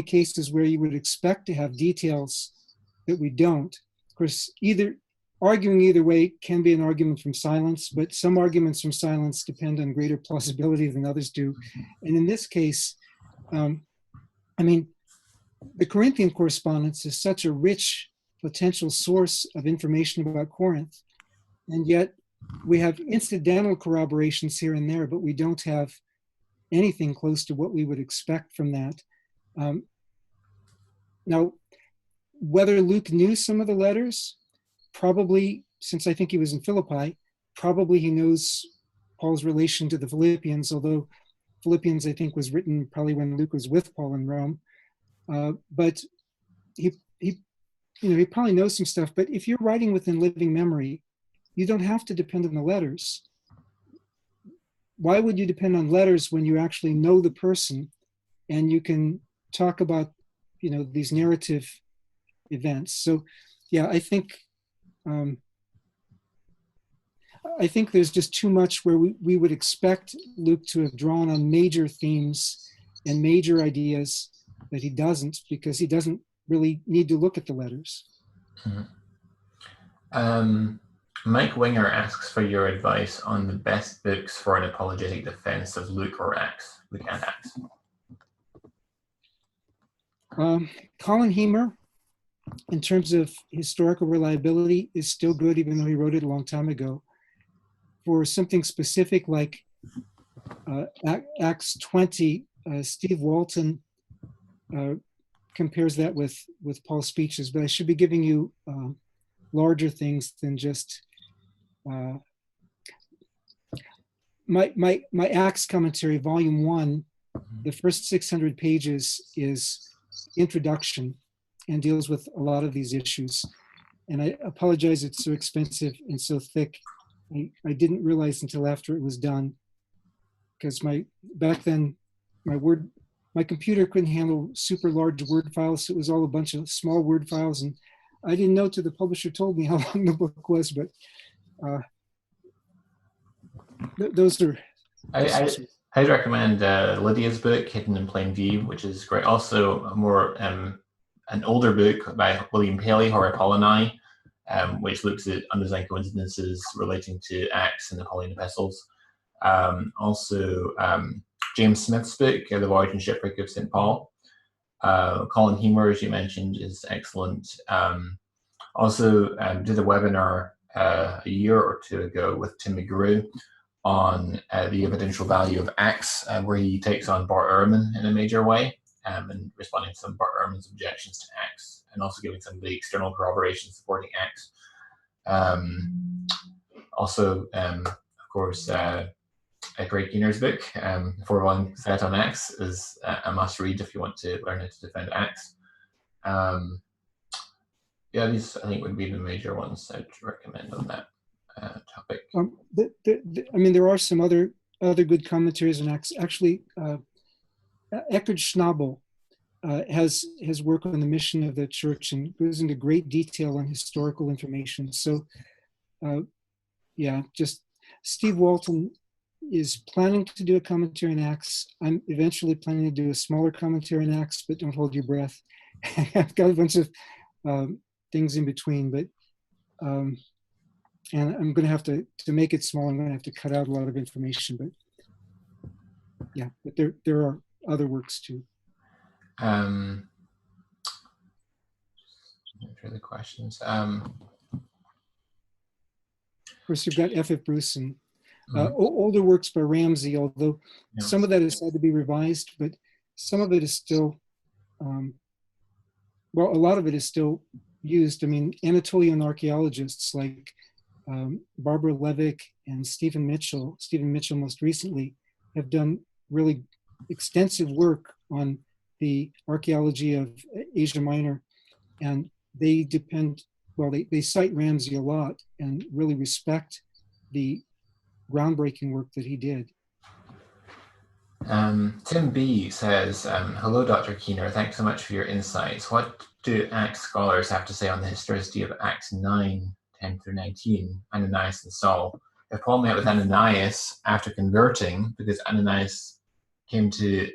cases where you would expect to have details that we don't. Of course, arguing either way can be an argument from silence, but some arguments from silence depend on greater plausibility than others do. And in this case, I mean, the Corinthian correspondence is such a rich potential source of information about Corinth, and yet we have incidental corroborations here and there, but we don't have anything close to what we would expect from that. Now, whether Luke knew some of the letters, probably, since I think he was in Philippi, probably he knows Paul's relation to the Philippians, although Philippians, I think, was written probably when Luke was with Paul in Rome. But he probably knows some stuff. But if you're writing within living memory, you don't have to depend on the letters. Why would you depend on letters when you actually know the person and you can talk about, these narrative events? So, yeah, I think there's just too much where we would expect Luke to have drawn on major themes and major ideas that he doesn't, because he doesn't really need to look at the letters. Mike Winger asks for your advice on the best books for an apologetic defense of Luke or Acts, Luke and Acts. Colin Hemer, in terms of historical reliability, is still good, even though he wrote it a long time ago. For something specific like Acts 20, Steve Walton compares that with Paul's speeches, but I should be giving you larger things than just my Acts commentary, volume 1. The first 600 pages is introduction and deals with a lot of these issues. And I apologize, it's so expensive and so thick. I didn't realize until after it was done, because back then my computer couldn't handle super large Word files. So it was all a bunch of small Word files, and I didn't know till the publisher told me how long the book was. But those are. I'd recommend Lydia's book, Hidden in Plain View, which is great. Also, a more an older book by William Paley, Hora Paulini, which looks at undesign coincidences relating to Acts and the Pauline epistles. Also, James Smith's book, The Voyage and Shipwreck of St. Paul. Colin Hemer, as you mentioned, is excellent. Also, did a webinar a year or two ago with Tim McGrew on the evidential value of Acts, where he takes on Bart Ehrman in a major way, and responding to some of Bart Ehrman's objections to Acts, and also giving some of the external corroboration supporting Acts. Also, of course, Greg Keener's book, 4-1 Set on Acts, is a must-read if you want to learn how to defend Acts. Yeah, these I think would be the major ones I'd recommend on that topic. There are some other good commentaries on Acts. Actually, Eckhard Schnabel has work on the mission of the church and goes into great detail on historical information. So, yeah, just Steve Walton is planning to do a commentary on Acts. I'm eventually planning to do a smaller commentary on Acts, but don't hold your breath. I've got a bunch of things in between, but and I'm going to have to make it small. I'm going to have to cut out a lot of information, but yeah, but there are other works too. For the questions. Of course, you've got F.F. Bruce and older works by Ramsey, although some of that has had to be revised, but some of it is still, a lot of it is still used. I mean, Anatolian archaeologists like Barbara Levick and Stephen Mitchell most recently, have done really extensive work on the archaeology of Asia Minor, and they they cite Ramsey a lot and really respect the groundbreaking work that he did. Tim B says, hello, Dr. Keener. Thanks so much for your insights. What do Acts scholars have to say on the historicity of Acts 9, 10 through 19, Ananias and Saul? If Paul met with Ananias after converting, because Ananias came to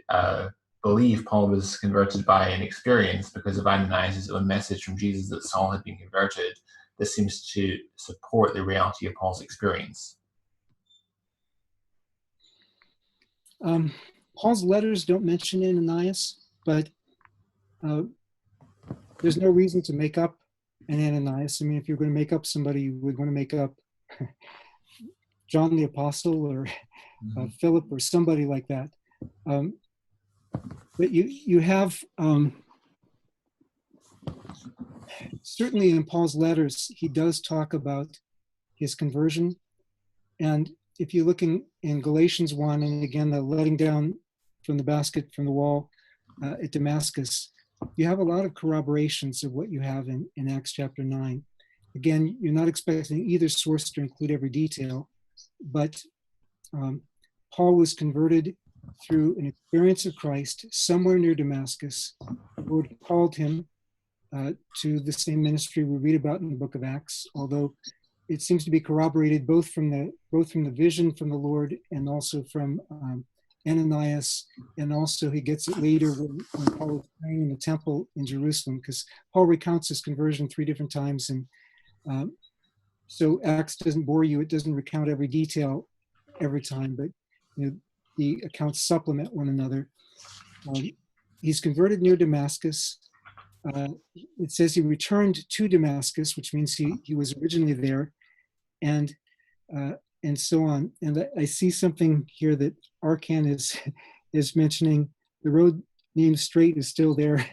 believe Paul was converted by an experience because of Ananias' own message from Jesus that Saul had been converted, this seems to support the reality of Paul's experience. Paul's letters don't mention Ananias, but there's no reason to make up an Ananias. I mean, if you're going to make up somebody, you would want to make up John the Apostle or Philip or somebody like that. But you have, certainly in Paul's letters, he does talk about his conversion. And if you're looking in Galatians 1, and again, the letting down from the basket from the wall at Damascus, you have a lot of corroborations of what you have in Acts chapter 9. Again, you're not expecting either source to include every detail, but Paul was converted through an experience of Christ somewhere near Damascus. The Lord called him to the same ministry we read about in the book of Acts, although it seems to be corroborated both from the vision from the Lord and also from Ananias, and also he gets it later when Paul was praying in the temple in Jerusalem, because Paul recounts his conversion 3 different times, and so Acts doesn't bore you. It doesn't recount every detail every time, but the accounts supplement one another. He's converted near Damascus. It says he returned to Damascus, which means he was originally there, and so on. And I see something here that Arcan is mentioning. The road named Straight is still there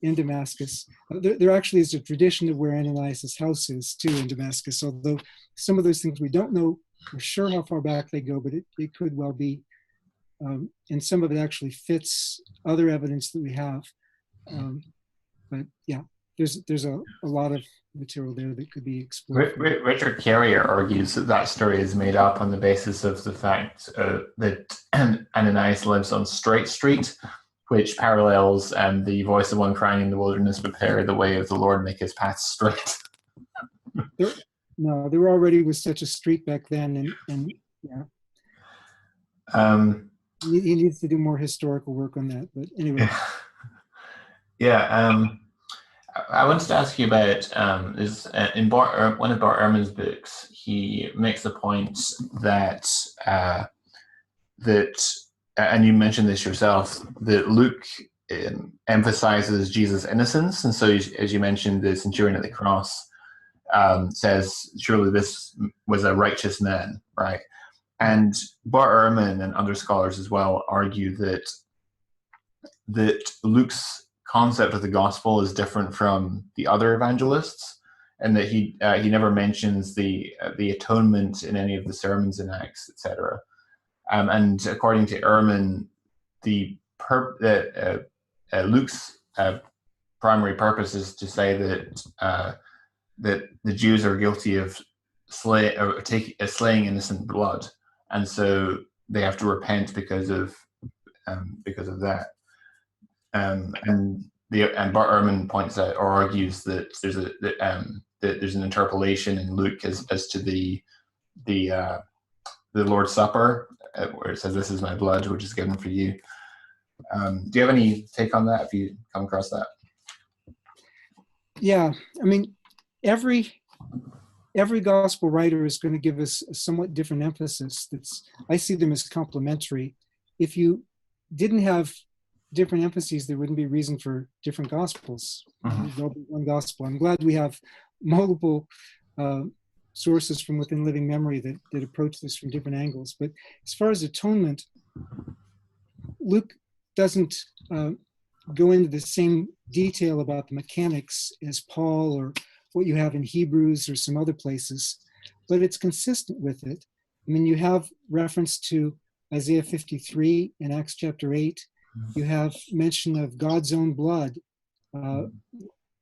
in Damascus. There actually is a tradition of where Ananias' house is too in Damascus, although some of those things we don't know for sure how far back they go, but it could well be. And some of it actually fits other evidence that we have. But yeah, there's a lot of material there that could be explored. Richard Carrier argues that story is made up on the basis of the fact that Ananias lives on Straight Street, which parallels the voice of one crying in the wilderness, prepare the way of the Lord, make his path straight. There already was such a street back then, and yeah. He needs to do more historical work on that, but anyway. Yeah, I wanted to ask you about in one of Bart Ehrman's books, he makes the point that and you mentioned this yourself, that Luke emphasizes Jesus' innocence, and so as you mentioned, the centurion at the cross says, surely this was a righteous man, right? And Bart Ehrman and other scholars as well argue that Luke's concept of the gospel is different from the other evangelists, and that he never mentions the atonement in any of the sermons in Acts, etc. And according to Ehrman, Luke's primary purpose is to say that the Jews are guilty of slaying innocent blood, and so they have to repent because of that. And Bart Ehrman points out or argues that there's an interpolation in Luke as to the Lord's Supper, where it says, "This is my blood, which is given for you." Do you have any take on that? If you come across that? Yeah, I mean, every gospel writer is going to give us a somewhat different emphasis. I see them as complementary. If you didn't have different emphases, there wouldn't be reason for different gospels. There'll be one gospel. I'm glad we have multiple sources from within living memory that approach this from different angles. But as far as atonement, Luke doesn't go into the same detail about the mechanics as Paul or what you have in Hebrews or some other places, but it's consistent with it. I mean, you have reference to Isaiah 53 in Acts chapter 8. You have mention of God's own blood,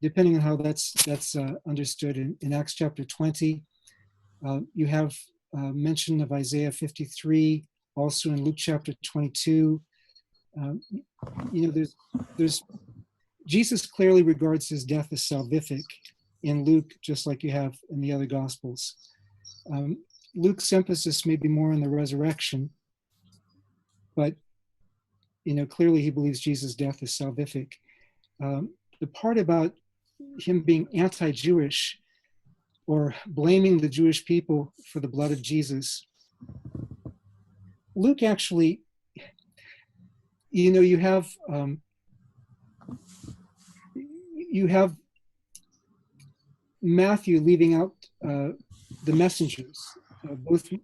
depending on how that's understood in Acts chapter 20. You have mention of Isaiah 53, also in Luke chapter 22. There's Jesus clearly regards his death as salvific in Luke, just like you have in the other Gospels. Luke's emphasis may be more on the resurrection, but clearly he believes Jesus' death is salvific. The part about him being anti-Jewish or blaming the Jewish people for the blood of Jesus, Luke actually, you have Matthew leaving out the messengers.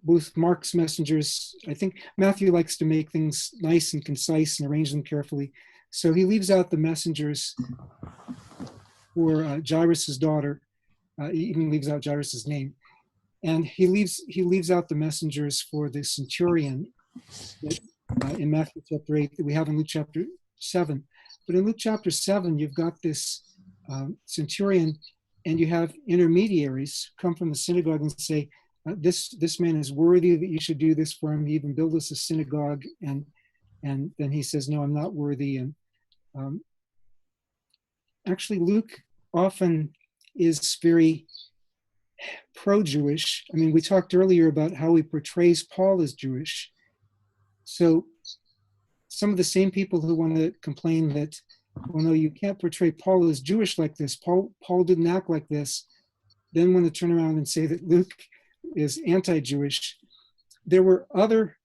Both Mark's messengers, I think Matthew likes to make things nice and concise and arrange them carefully. So he leaves out the messengers for Jairus' daughter. He even leaves out Jairus' name. And he leaves out the messengers for the centurion that, in Matthew chapter 8 that we have in Luke chapter 7. But in Luke chapter 7, you've got this centurion, and you have intermediaries come from the synagogue and say, this man is worthy that you should do this for him. He even built us a synagogue. And then he says, no, I'm not worthy. And actually, Luke often is very pro-Jewish. I mean, we talked earlier about how he portrays Paul as Jewish. So some of the same people who want to complain that, well, no, you can't portray Paul as Jewish like this. Paul didn't act like this. Then want to turn around and say that Luke is anti-Jewish. There were other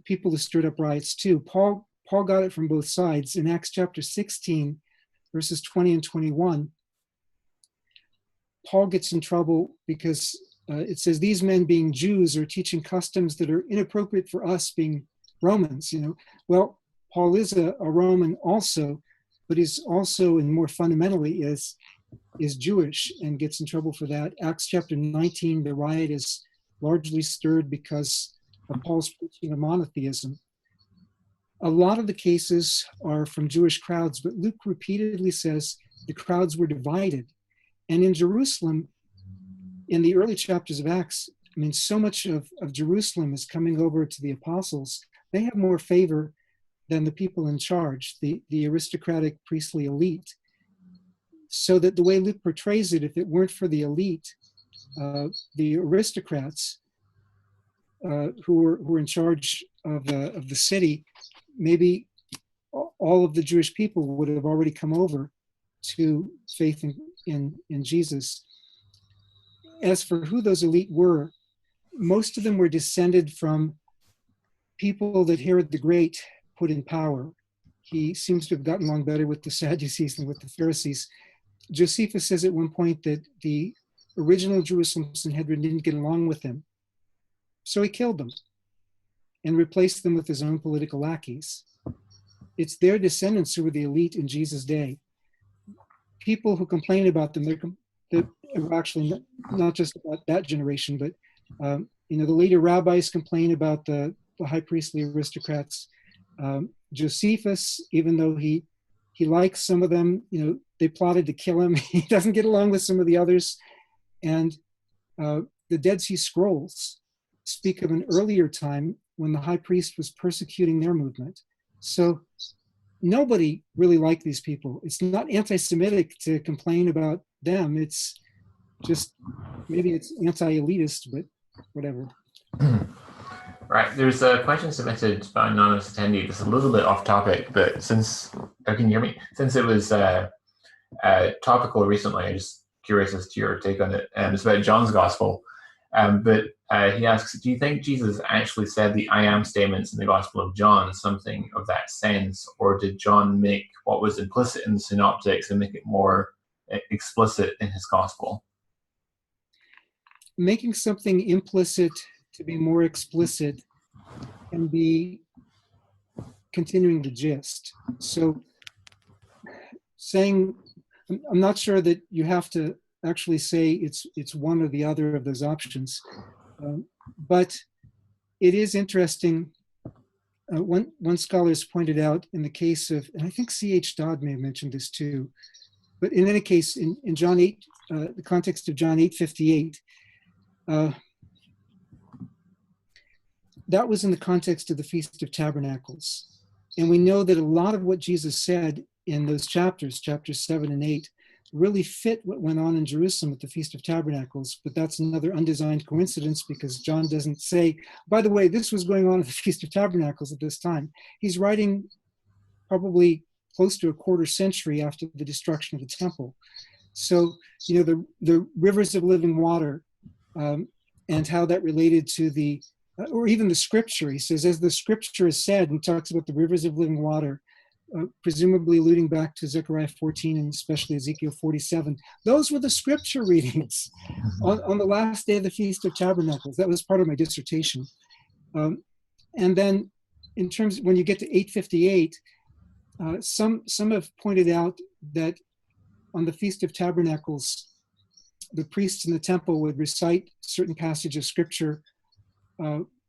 people who stirred up riots too. Paul got it from both sides. In Acts chapter 16, verses 20 and 21, Paul gets in trouble because it says, these men being Jews are teaching customs that are inappropriate for us being Romans. Well, Paul is a Roman also, but he's also, and more fundamentally, is Jewish and gets in trouble for that. Acts chapter 19, the riot is largely stirred because of Paul's preaching of monotheism. A lot of the cases are from Jewish crowds, but Luke repeatedly says the crowds were divided. And in Jerusalem, in the early chapters of Acts, I mean, so much of Jerusalem is coming over to the apostles. They have more favor than the people in charge, the aristocratic priestly elite. So that the way Luke portrays it, if it weren't for the elite, the aristocrats who were in charge of the city, maybe all of the Jewish people would have already come over to faith in Jesus. As for who those elite were, most of them were descended from people that Herod the Great put in power. He seems to have gotten along better with the Sadducees than with the Pharisees. Josephus says at one point that the original Jerusalem Sanhedrin didn't get along with him. So he killed them and replaced them with his own political lackeys. It's their descendants who were the elite in Jesus' day. People who complain about them, they're actually not just about that generation, but the later rabbis complain about the high priestly aristocrats. Josephus, even though he likes some of them, they plotted to kill him. He doesn't get along with some of the others. And the Dead Sea Scrolls speak of an earlier time when the high priest was persecuting their movement. So nobody really liked these people. It's not anti-Semitic to complain about them. It's just, maybe it's anti-elitist, but whatever. Right, there's a question submitted by an anonymous attendee that's a little bit off topic, but can you hear me? Since it was topical recently, I'm just curious as to your take on it. It's about John's Gospel. But he asks, do you think Jesus actually said the I am statements in the Gospel of John, something of that sense, or did John make what was implicit in the synoptics and make it more explicit in his Gospel? Making something implicit to be more explicit can be continuing the gist. So saying, I'm not sure that you have to actually say it's one or the other of those options, but it is interesting. One scholar has pointed out in the case of, and I think C.H. Dodd may have mentioned this too, but in any case, in John 8, the context of John 8:58, that was in the context of the Feast of Tabernacles. And we know that a lot of what Jesus said in those chapters 7 and 8, really fit what went on in Jerusalem at the Feast of Tabernacles. But that's another undesigned coincidence, because John doesn't say, by the way, this was going on at the Feast of Tabernacles at this time. He's writing probably close to a quarter century after the destruction of the temple. So, the rivers of living water, and how that related to the, or even the scripture. He says, as the scripture is said, and talks about the rivers of living water, presumably alluding back to Zechariah 14 and especially Ezekiel 47. Those were the scripture readings on the last day of the Feast of Tabernacles. That was part of my dissertation. And then in terms, when you get to 858, some have pointed out that on the Feast of Tabernacles, the priests in the temple would recite certain passage of scripture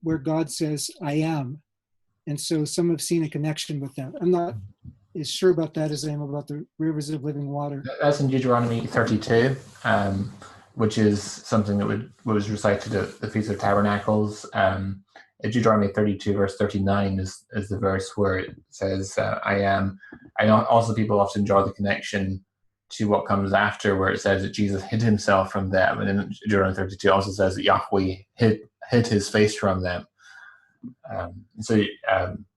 where God says, I am. And so some have seen a connection with that. I'm not as sure about that as I am about the rivers of living water. That's in Deuteronomy 32, which is something that was recited at the Feast of Tabernacles. Deuteronomy 32, verse 39 is the verse where it says, I am. I know also people often draw the connection to what comes after, where it says that Jesus hid himself from them. And then Deuteronomy 32 also says that Yahweh hid his face from them.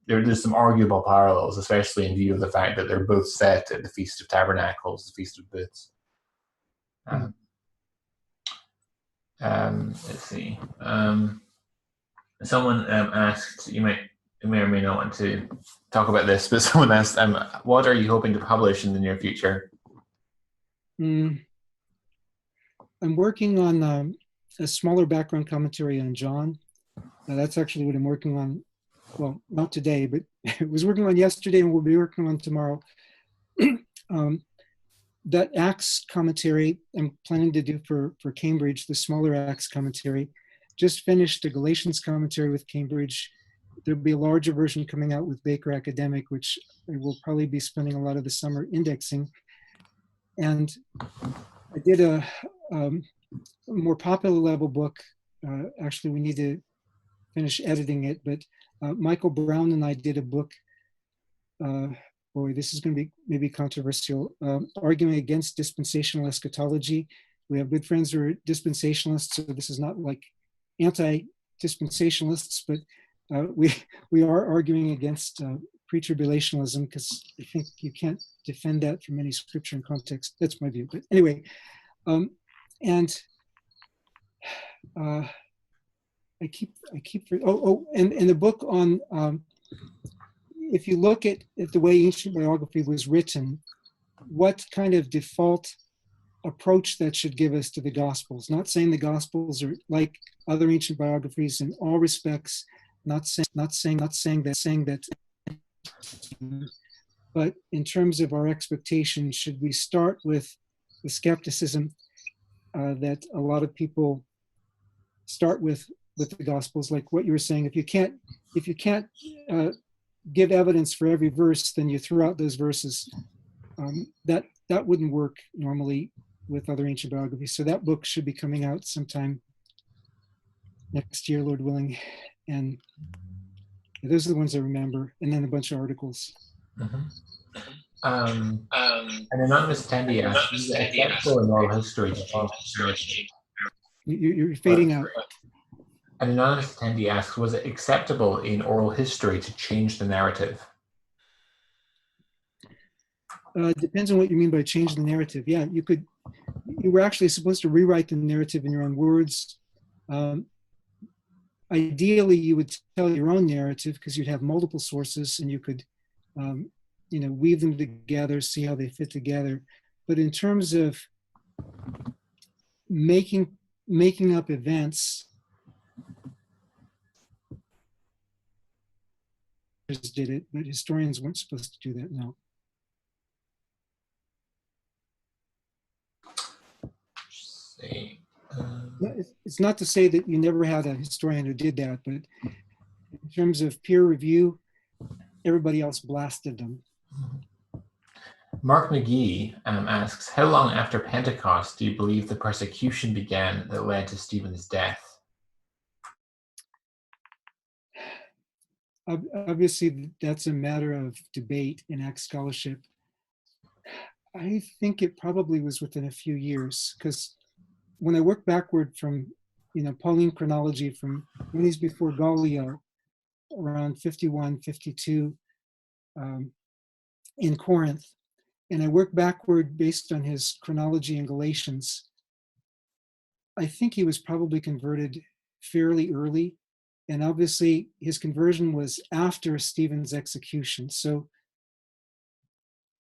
There's some arguable parallels, especially in view of the fact that they're both set at the Feast of Tabernacles, the Feast of Booths. Let's see. Someone asked, you may or may not want to talk about this, but someone asked, what are you hoping to publish in the near future? I'm working on a smaller background commentary on John. That's actually what I'm working on. Well, not today, but I was working on yesterday and we'll be working on tomorrow. That Acts commentary I'm planning to do for Cambridge, the smaller Acts commentary. Just finished the Galatians commentary with Cambridge. There'll be a larger version coming out with Baker Academic, which I will probably be spending a lot of the summer indexing. And I did a more popular level book. Actually, we need to finish editing it, but Michael Brown and I did a book. Boy, this is going to be maybe controversial. Arguing against dispensational eschatology. We have good friends who are dispensationalists, so this is not like anti-dispensationalists, but we are arguing against pre-tribulationalism, because I think you can't defend that from any scripture and context. That's my view. But anyway, I keep and the book on if you look at the way ancient biography was written, what kind of default approach that should give us to the Gospels. Not saying the Gospels are like other ancient biographies in all respects, not saying that, but in terms of our expectations, should we start with the skepticism that a lot of people start with the Gospels, like what you were saying. If you can't give evidence for every verse, then you throw out those verses. That wouldn't work normally with other ancient biographies. So that book should be coming out sometime next year, Lord willing. And those are the ones I remember. And then a bunch of articles. An anonymous attendee asked, is it acceptable in oral history to change? You're fading out. An anonymous attendee asks, was it acceptable in oral history to change the narrative? Depends on what you mean by change the narrative. Yeah, you were actually supposed to rewrite the narrative in your own words. Ideally, you would tell your own narrative because you'd have multiple sources and you could, weave them together, see how they fit together. But in terms of making up events, did it, but historians weren't supposed to do that. No. It's not to say that you never had a historian who did that, but in terms of peer review, everybody else blasted them. Mark McGee asks, how long after Pentecost do you believe the persecution began that led to Stephen's death? Obviously, that's a matter of debate in Acts scholarship. I think it probably was within a few years, because when I work backward from, Pauline chronology from when he's before Gallio, around 51, 52, in Corinth, and I work backward based on his chronology in Galatians, I think he was probably converted fairly early. And obviously his conversion was after Stephen's execution. So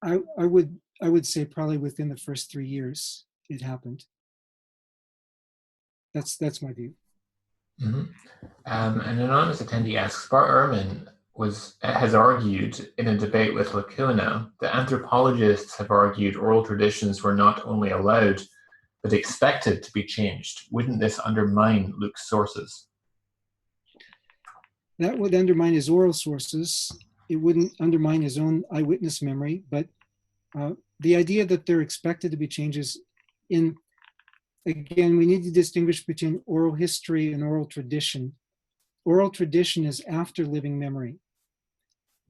I would say probably within the first 3 years it happened. That's my view. Mhm. An anonymous attendee asks, Bart Ehrman has argued in a debate with Lacuna that anthropologists have argued oral traditions were not only allowed, but expected to be changed. Wouldn't this undermine Luke's sources? That would undermine his oral sources. It wouldn't undermine his own eyewitness memory, but the idea that they're expected to be changes again, we need to distinguish between oral history and oral tradition. Oral tradition is after living memory.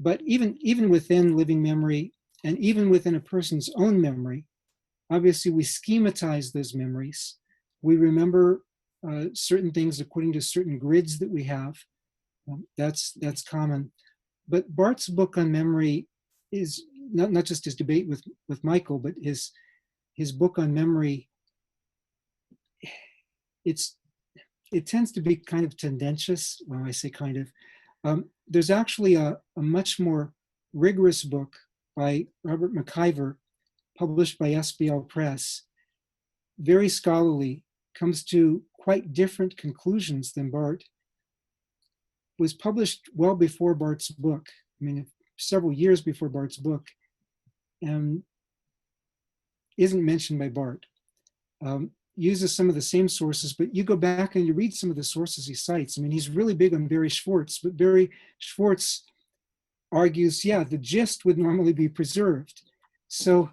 But even within living memory, and even within a person's own memory, obviously we schematize those memories. We remember certain things according to certain grids that we have. That's common. But Barth's book on memory is not just his debate with Michael, but his book on memory. It tends to be kind of tendentious. Well, I say kind of. There's actually a much more rigorous book by Robert McIver, published by SBL Press, very scholarly, comes to quite different conclusions than Barth. Was published well before Barth's book, I mean, several years before Barth's book, and isn't mentioned by Barth. Uses some of the same sources, but you go back and you read some of the sources he cites. I mean, he's really big on Barry Schwartz, but Barry Schwartz argues, yeah, the gist would normally be preserved. So,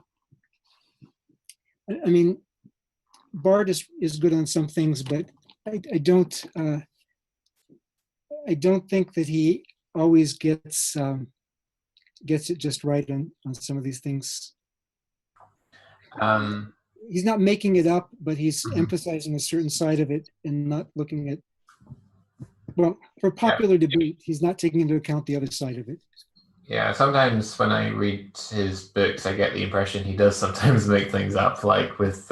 I mean, Barth is good on some things, but I don't think that he always gets it just right on some of these things. He's not making it up, but he's emphasizing a certain side of it and not looking at, well, for popular debate, he's not taking into account the other side of it. Yeah, sometimes when I read his books, I get the impression he does sometimes make things up, like with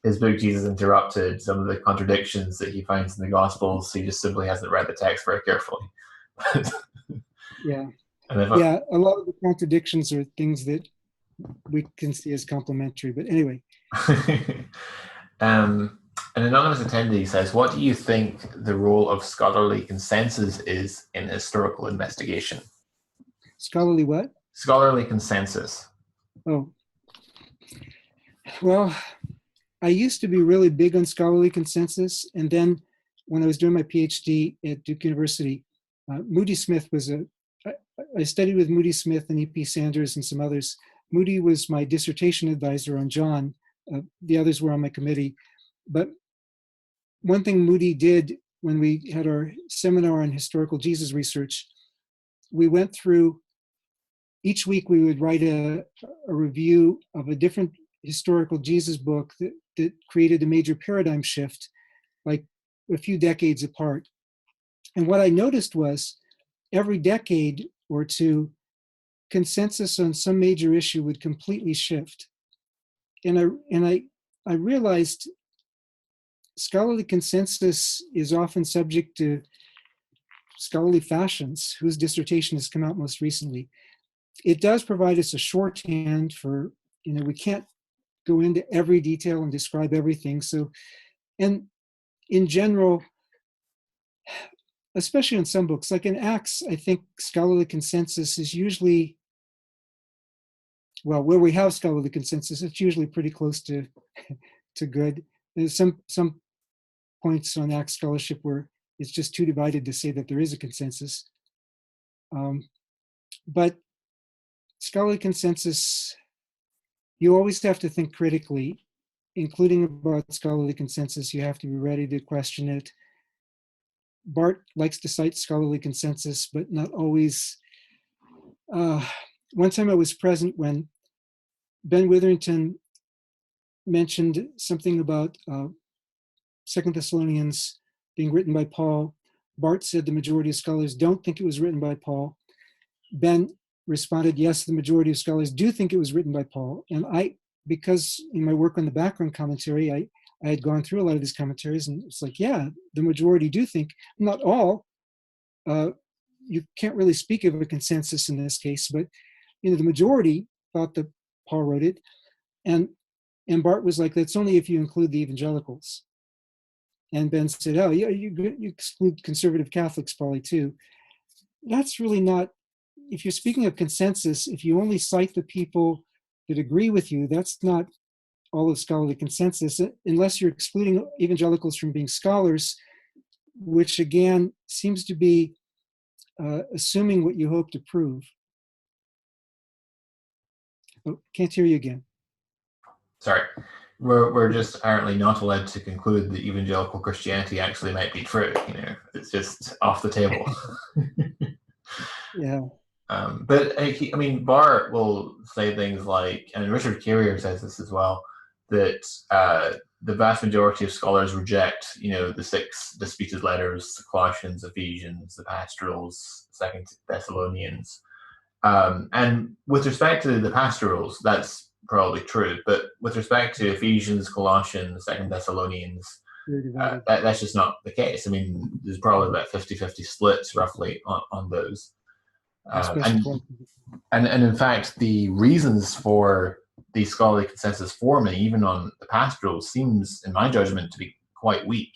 his book, Jesus Interrupted, some of the contradictions that he finds in the Gospels, he just simply hasn't read the text very carefully. Yeah. Yeah, a lot of the contradictions are things that we can see as complementary, but anyway. An anonymous attendee says, what do you think the role of scholarly consensus is in historical investigation? Scholarly what? Scholarly consensus. Oh. Well, I used to be really big on scholarly consensus, and then when I was doing my PhD at Duke University, Moody Smith was I studied with Moody Smith and E.P. Sanders and some others. Moody was my dissertation advisor on John. The others were on my committee. But one thing Moody did when we had our seminar on historical Jesus research, we went through, each week we would write a review of a different historical Jesus book that created a major paradigm shift, like a few decades apart. And what I noticed was every decade or two, consensus on some major issue would completely shift. And I realized scholarly consensus is often subject to scholarly fashions, whose dissertation has come out most recently. It does provide us a shorthand for, we can't go into every detail and describe everything. So, and in general, especially in some books, like in Acts, I think scholarly consensus is usually, well, where we have scholarly consensus, it's usually pretty close to good. There's some points on Acts scholarship where it's just too divided to say that there is a consensus. But scholarly consensus, you always have to think critically, including about scholarly consensus. You have to be ready to question it. Barth likes to cite scholarly consensus, but not always. One time I was present when Ben Witherington mentioned something about 2 Thessalonians being written by Paul. Bart said the majority of scholars don't think it was written by Paul. Ben responded, yes, the majority of scholars do think it was written by Paul. And because in my work on the background commentary, I had gone through a lot of these commentaries, and it's like, yeah, the majority do think, not all. You can't really speak of a consensus in this case, but the majority thought that Paul wrote it. And Bart was like, that's only if you include the evangelicals. And Ben said, oh, yeah, you exclude conservative Catholics probably too. That's really not, if you're speaking of consensus, if you only cite the people that agree with you, that's not all of scholarly consensus, unless you're excluding evangelicals from being scholars, which again seems to be assuming what you hope to prove. Oh, can't hear you again. Sorry. We're just apparently not allowed to conclude that evangelical Christianity actually might be true. It's just off the table. Yeah. But I mean, Barr will say things like, and Richard Carrier says this as well, that the vast majority of scholars reject, the 6 disputed letters: the Colossians, Ephesians, the Pastorals, 2 Thessalonians. And with respect to the Pastorals, that's probably true. But with respect to Ephesians, Colossians, 2 Thessalonians, that's just not the case. I mean, there's probably about 50-50 splits roughly on those. And in fact, the reasons for the scholarly consensus forming, even on the Pastorals, seems, in my judgment, to be quite weak.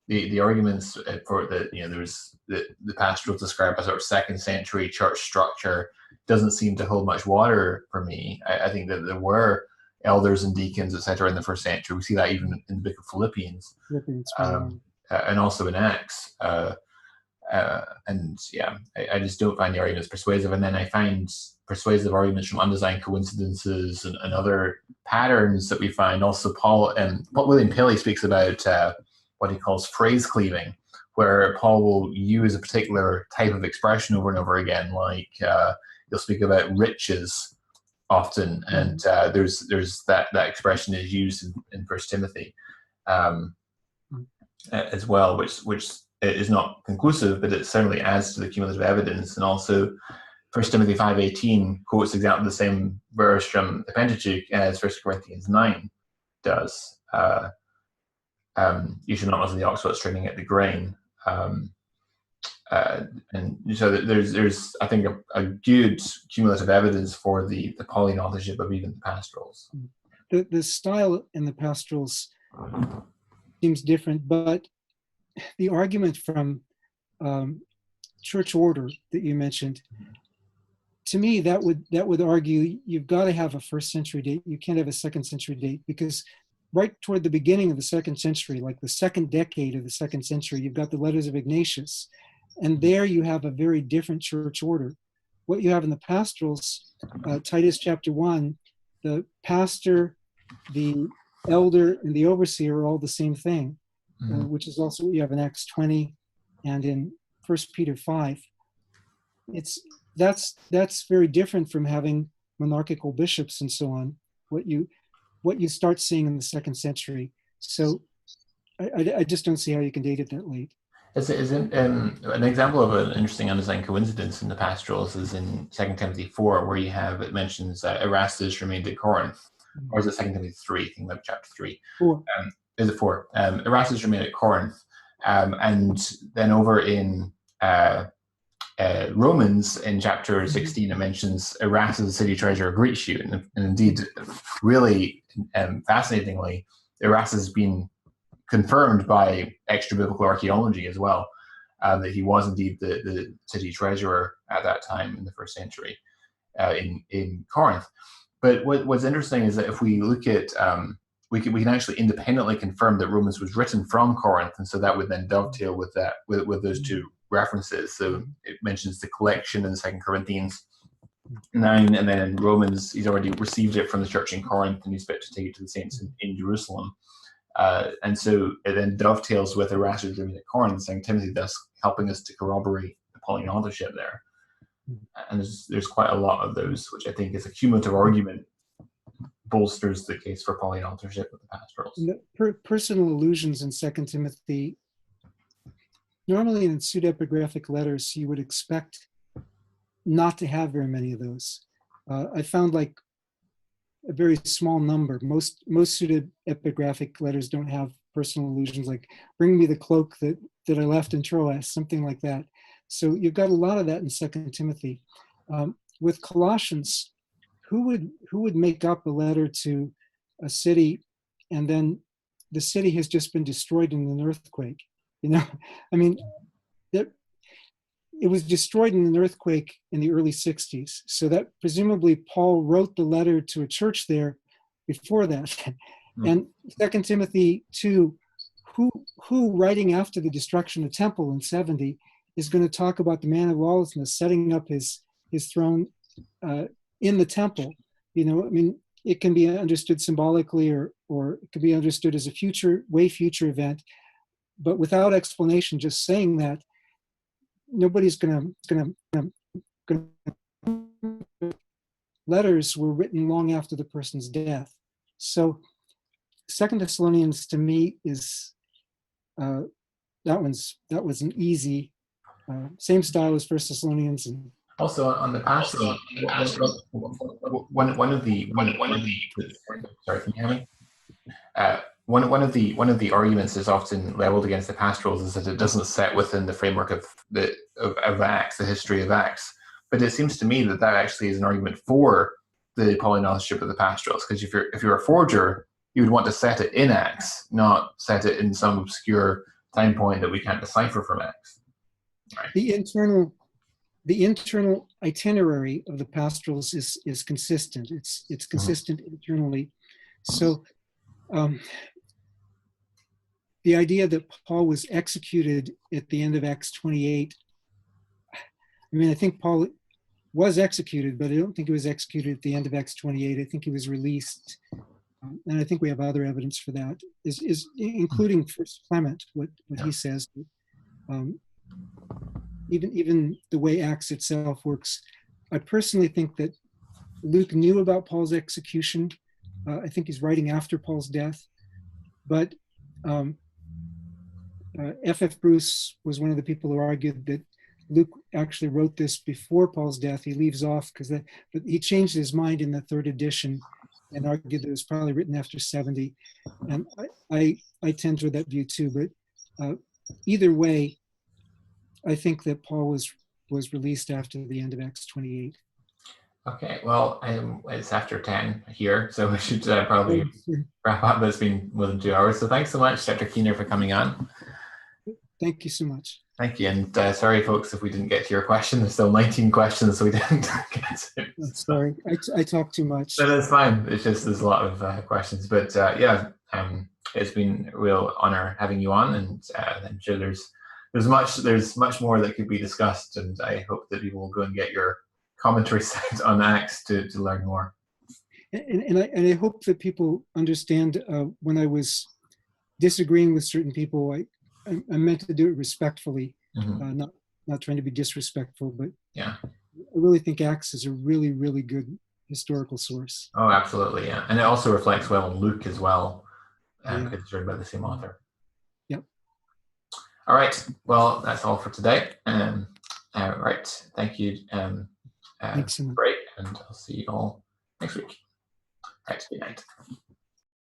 The arguments for there's the Pastorals described as sort of 2nd century church structure doesn't seem to hold much water for me. I think that there were elders and deacons, etc., in the 1st century. We see that even in the book of Philippians, and also in Acts. And yeah, I just don't find the arguments persuasive. And then I find persuasive arguments from undesigned coincidences and other patterns that we find. Also, William Paley speaks about what he calls phrase cleaving, where Paul will use a particular type of expression over and over again. Like he'll speak about riches often, and there's that expression is used in 1 Timothy as well, which is not conclusive, but it certainly adds to the cumulative evidence. And also 1 Timothy 5:18 quotes exactly the same verse from the Pentateuch as 1 Corinthians 9 does. You should not muzzle the ox while it's treading at the grain. And so there's I think a good cumulative evidence for the polyauthorship of even the Pastorals. The style in the Pastorals seems different, but the argument from church order that you mentioned, to me, that would argue you've got to have a 1st century date. You can't have a 2nd century date, because right toward the beginning of the 2nd century, like the 2nd decade of the 2nd century, you've got the letters of Ignatius, and there you have a very different church order. What you have in the Pastorals, Titus chapter 1, the pastor, the elder, and the overseer are all the same thing. Which is also what you have in Acts 20 and in 1 Peter 5. That's very different from having monarchical bishops and so on, what you start seeing in the 2nd century. So I just don't see how you can date it that late. An example of an interesting undesigned coincidence in the Pastorals is in 2 Timothy 4, where it mentions Erastus remained at Corinth. Or is it 2 Timothy 3? I think about chapter 3. 4. Is it 4? Erastus remained at Corinth, and then over in Romans in chapter 16, it mentions Erastus, the city treasurer, greets you, and indeed, really fascinatingly, Erastus has been confirmed by extra biblical archaeology as well, that he was indeed the city treasurer at that time in the 1st century in Corinth. But what's interesting is that if we look at we can actually independently confirm that Romans was written from Corinth, and so that would then dovetail with those 2 references. So it mentions the collection in 2 Corinthians 9, and then in Romans he's already received it from the church in Corinth, and he's about to take it to the saints in Jerusalem. And so it then dovetails with Erastus living at Corinth, 2 Timothy, thus helping us to corroborate the polyauthorship there. And there's quite a lot of those, which I think is a cumulative argument bolsters the case for Pauline authorship of the pastorals. And the personal allusions in 2 Timothy, normally in pseudepigraphic letters, you would expect not to have very many of those. I found like a very small number. Most pseudepigraphic letters don't have personal allusions like "bring me the cloak that I left in Troas," something like that. So you've got a lot of that in 2 Timothy. With Colossians, who would make up a letter to a city and then the city has just been destroyed in an earthquake? I mean, it was destroyed in an earthquake in the early 60s. So that presumably Paul wrote the letter to a church there before that. And 2 Timothy 2, who writing after the destruction of the temple in 70 is going to talk about the man of lawlessness setting up his throne in the temple? I mean, it can be understood symbolically or it can be understood as a way future event, but without explanation, just saying that, nobody's gonna letters were written long after the person's death. So 2 Thessalonians to me is that was an easy same style as 1 Thessalonians. And also on the pastoral, one of the sorry, can you hear me? One of the arguments that's often leveled against the pastorals is that it doesn't set within the framework of Acts, the history of Acts. But it seems to me that actually is an argument for the Pauline authorship of the pastorals, because if you're a forger, you would want to set it in Acts, not set it in some obscure time point that we can't decipher from Acts. Right. The internal itinerary of the pastorals is consistent. It's consistent internally. So the idea that Paul was executed at the end of Acts 28, I mean, I think Paul was executed, but I don't think he was executed at the end of Acts 28. I think he was released. And I think we have other evidence for that, is including First Clement, what he says. Even the way Acts itself works. I personally think that Luke knew about Paul's execution. I think he's writing after Paul's death. But F.F. Bruce was one of the people who argued that Luke actually wrote this before Paul's death. He leaves off but he changed his mind in the third edition and argued that it was probably written after 70. And I tend toward that view too. But either way, I think that Paul was released after the end of Acts 28. Okay, well, it's after 10 here, so we should probably wrap up. It's been more than 2 hours. So thanks so much, Dr. Keener, for coming on. Thank you so much. Thank you. And sorry, folks, if we didn't get to your question. There's still 19 questions, so we didn't get to. Sorry, I talk too much. No, that's fine. It's just there's a lot of questions. But it's been a real honor having you on. And I'm sure there's much more that could be discussed. And I hope that people will go and get your commentary set on Acts to learn more. And I hope that people understand when I was disagreeing with certain people, I meant to do it respectfully, not trying to be disrespectful, but yeah, I really think Acts is a really, really good historical source. Oh, absolutely, yeah. And it also reflects well on Luke as well, because it's written by the same author. Yep. All right, well, that's all for today. Right, thank you. Thanks so much. Great, and I'll see you all next week. Right, good night.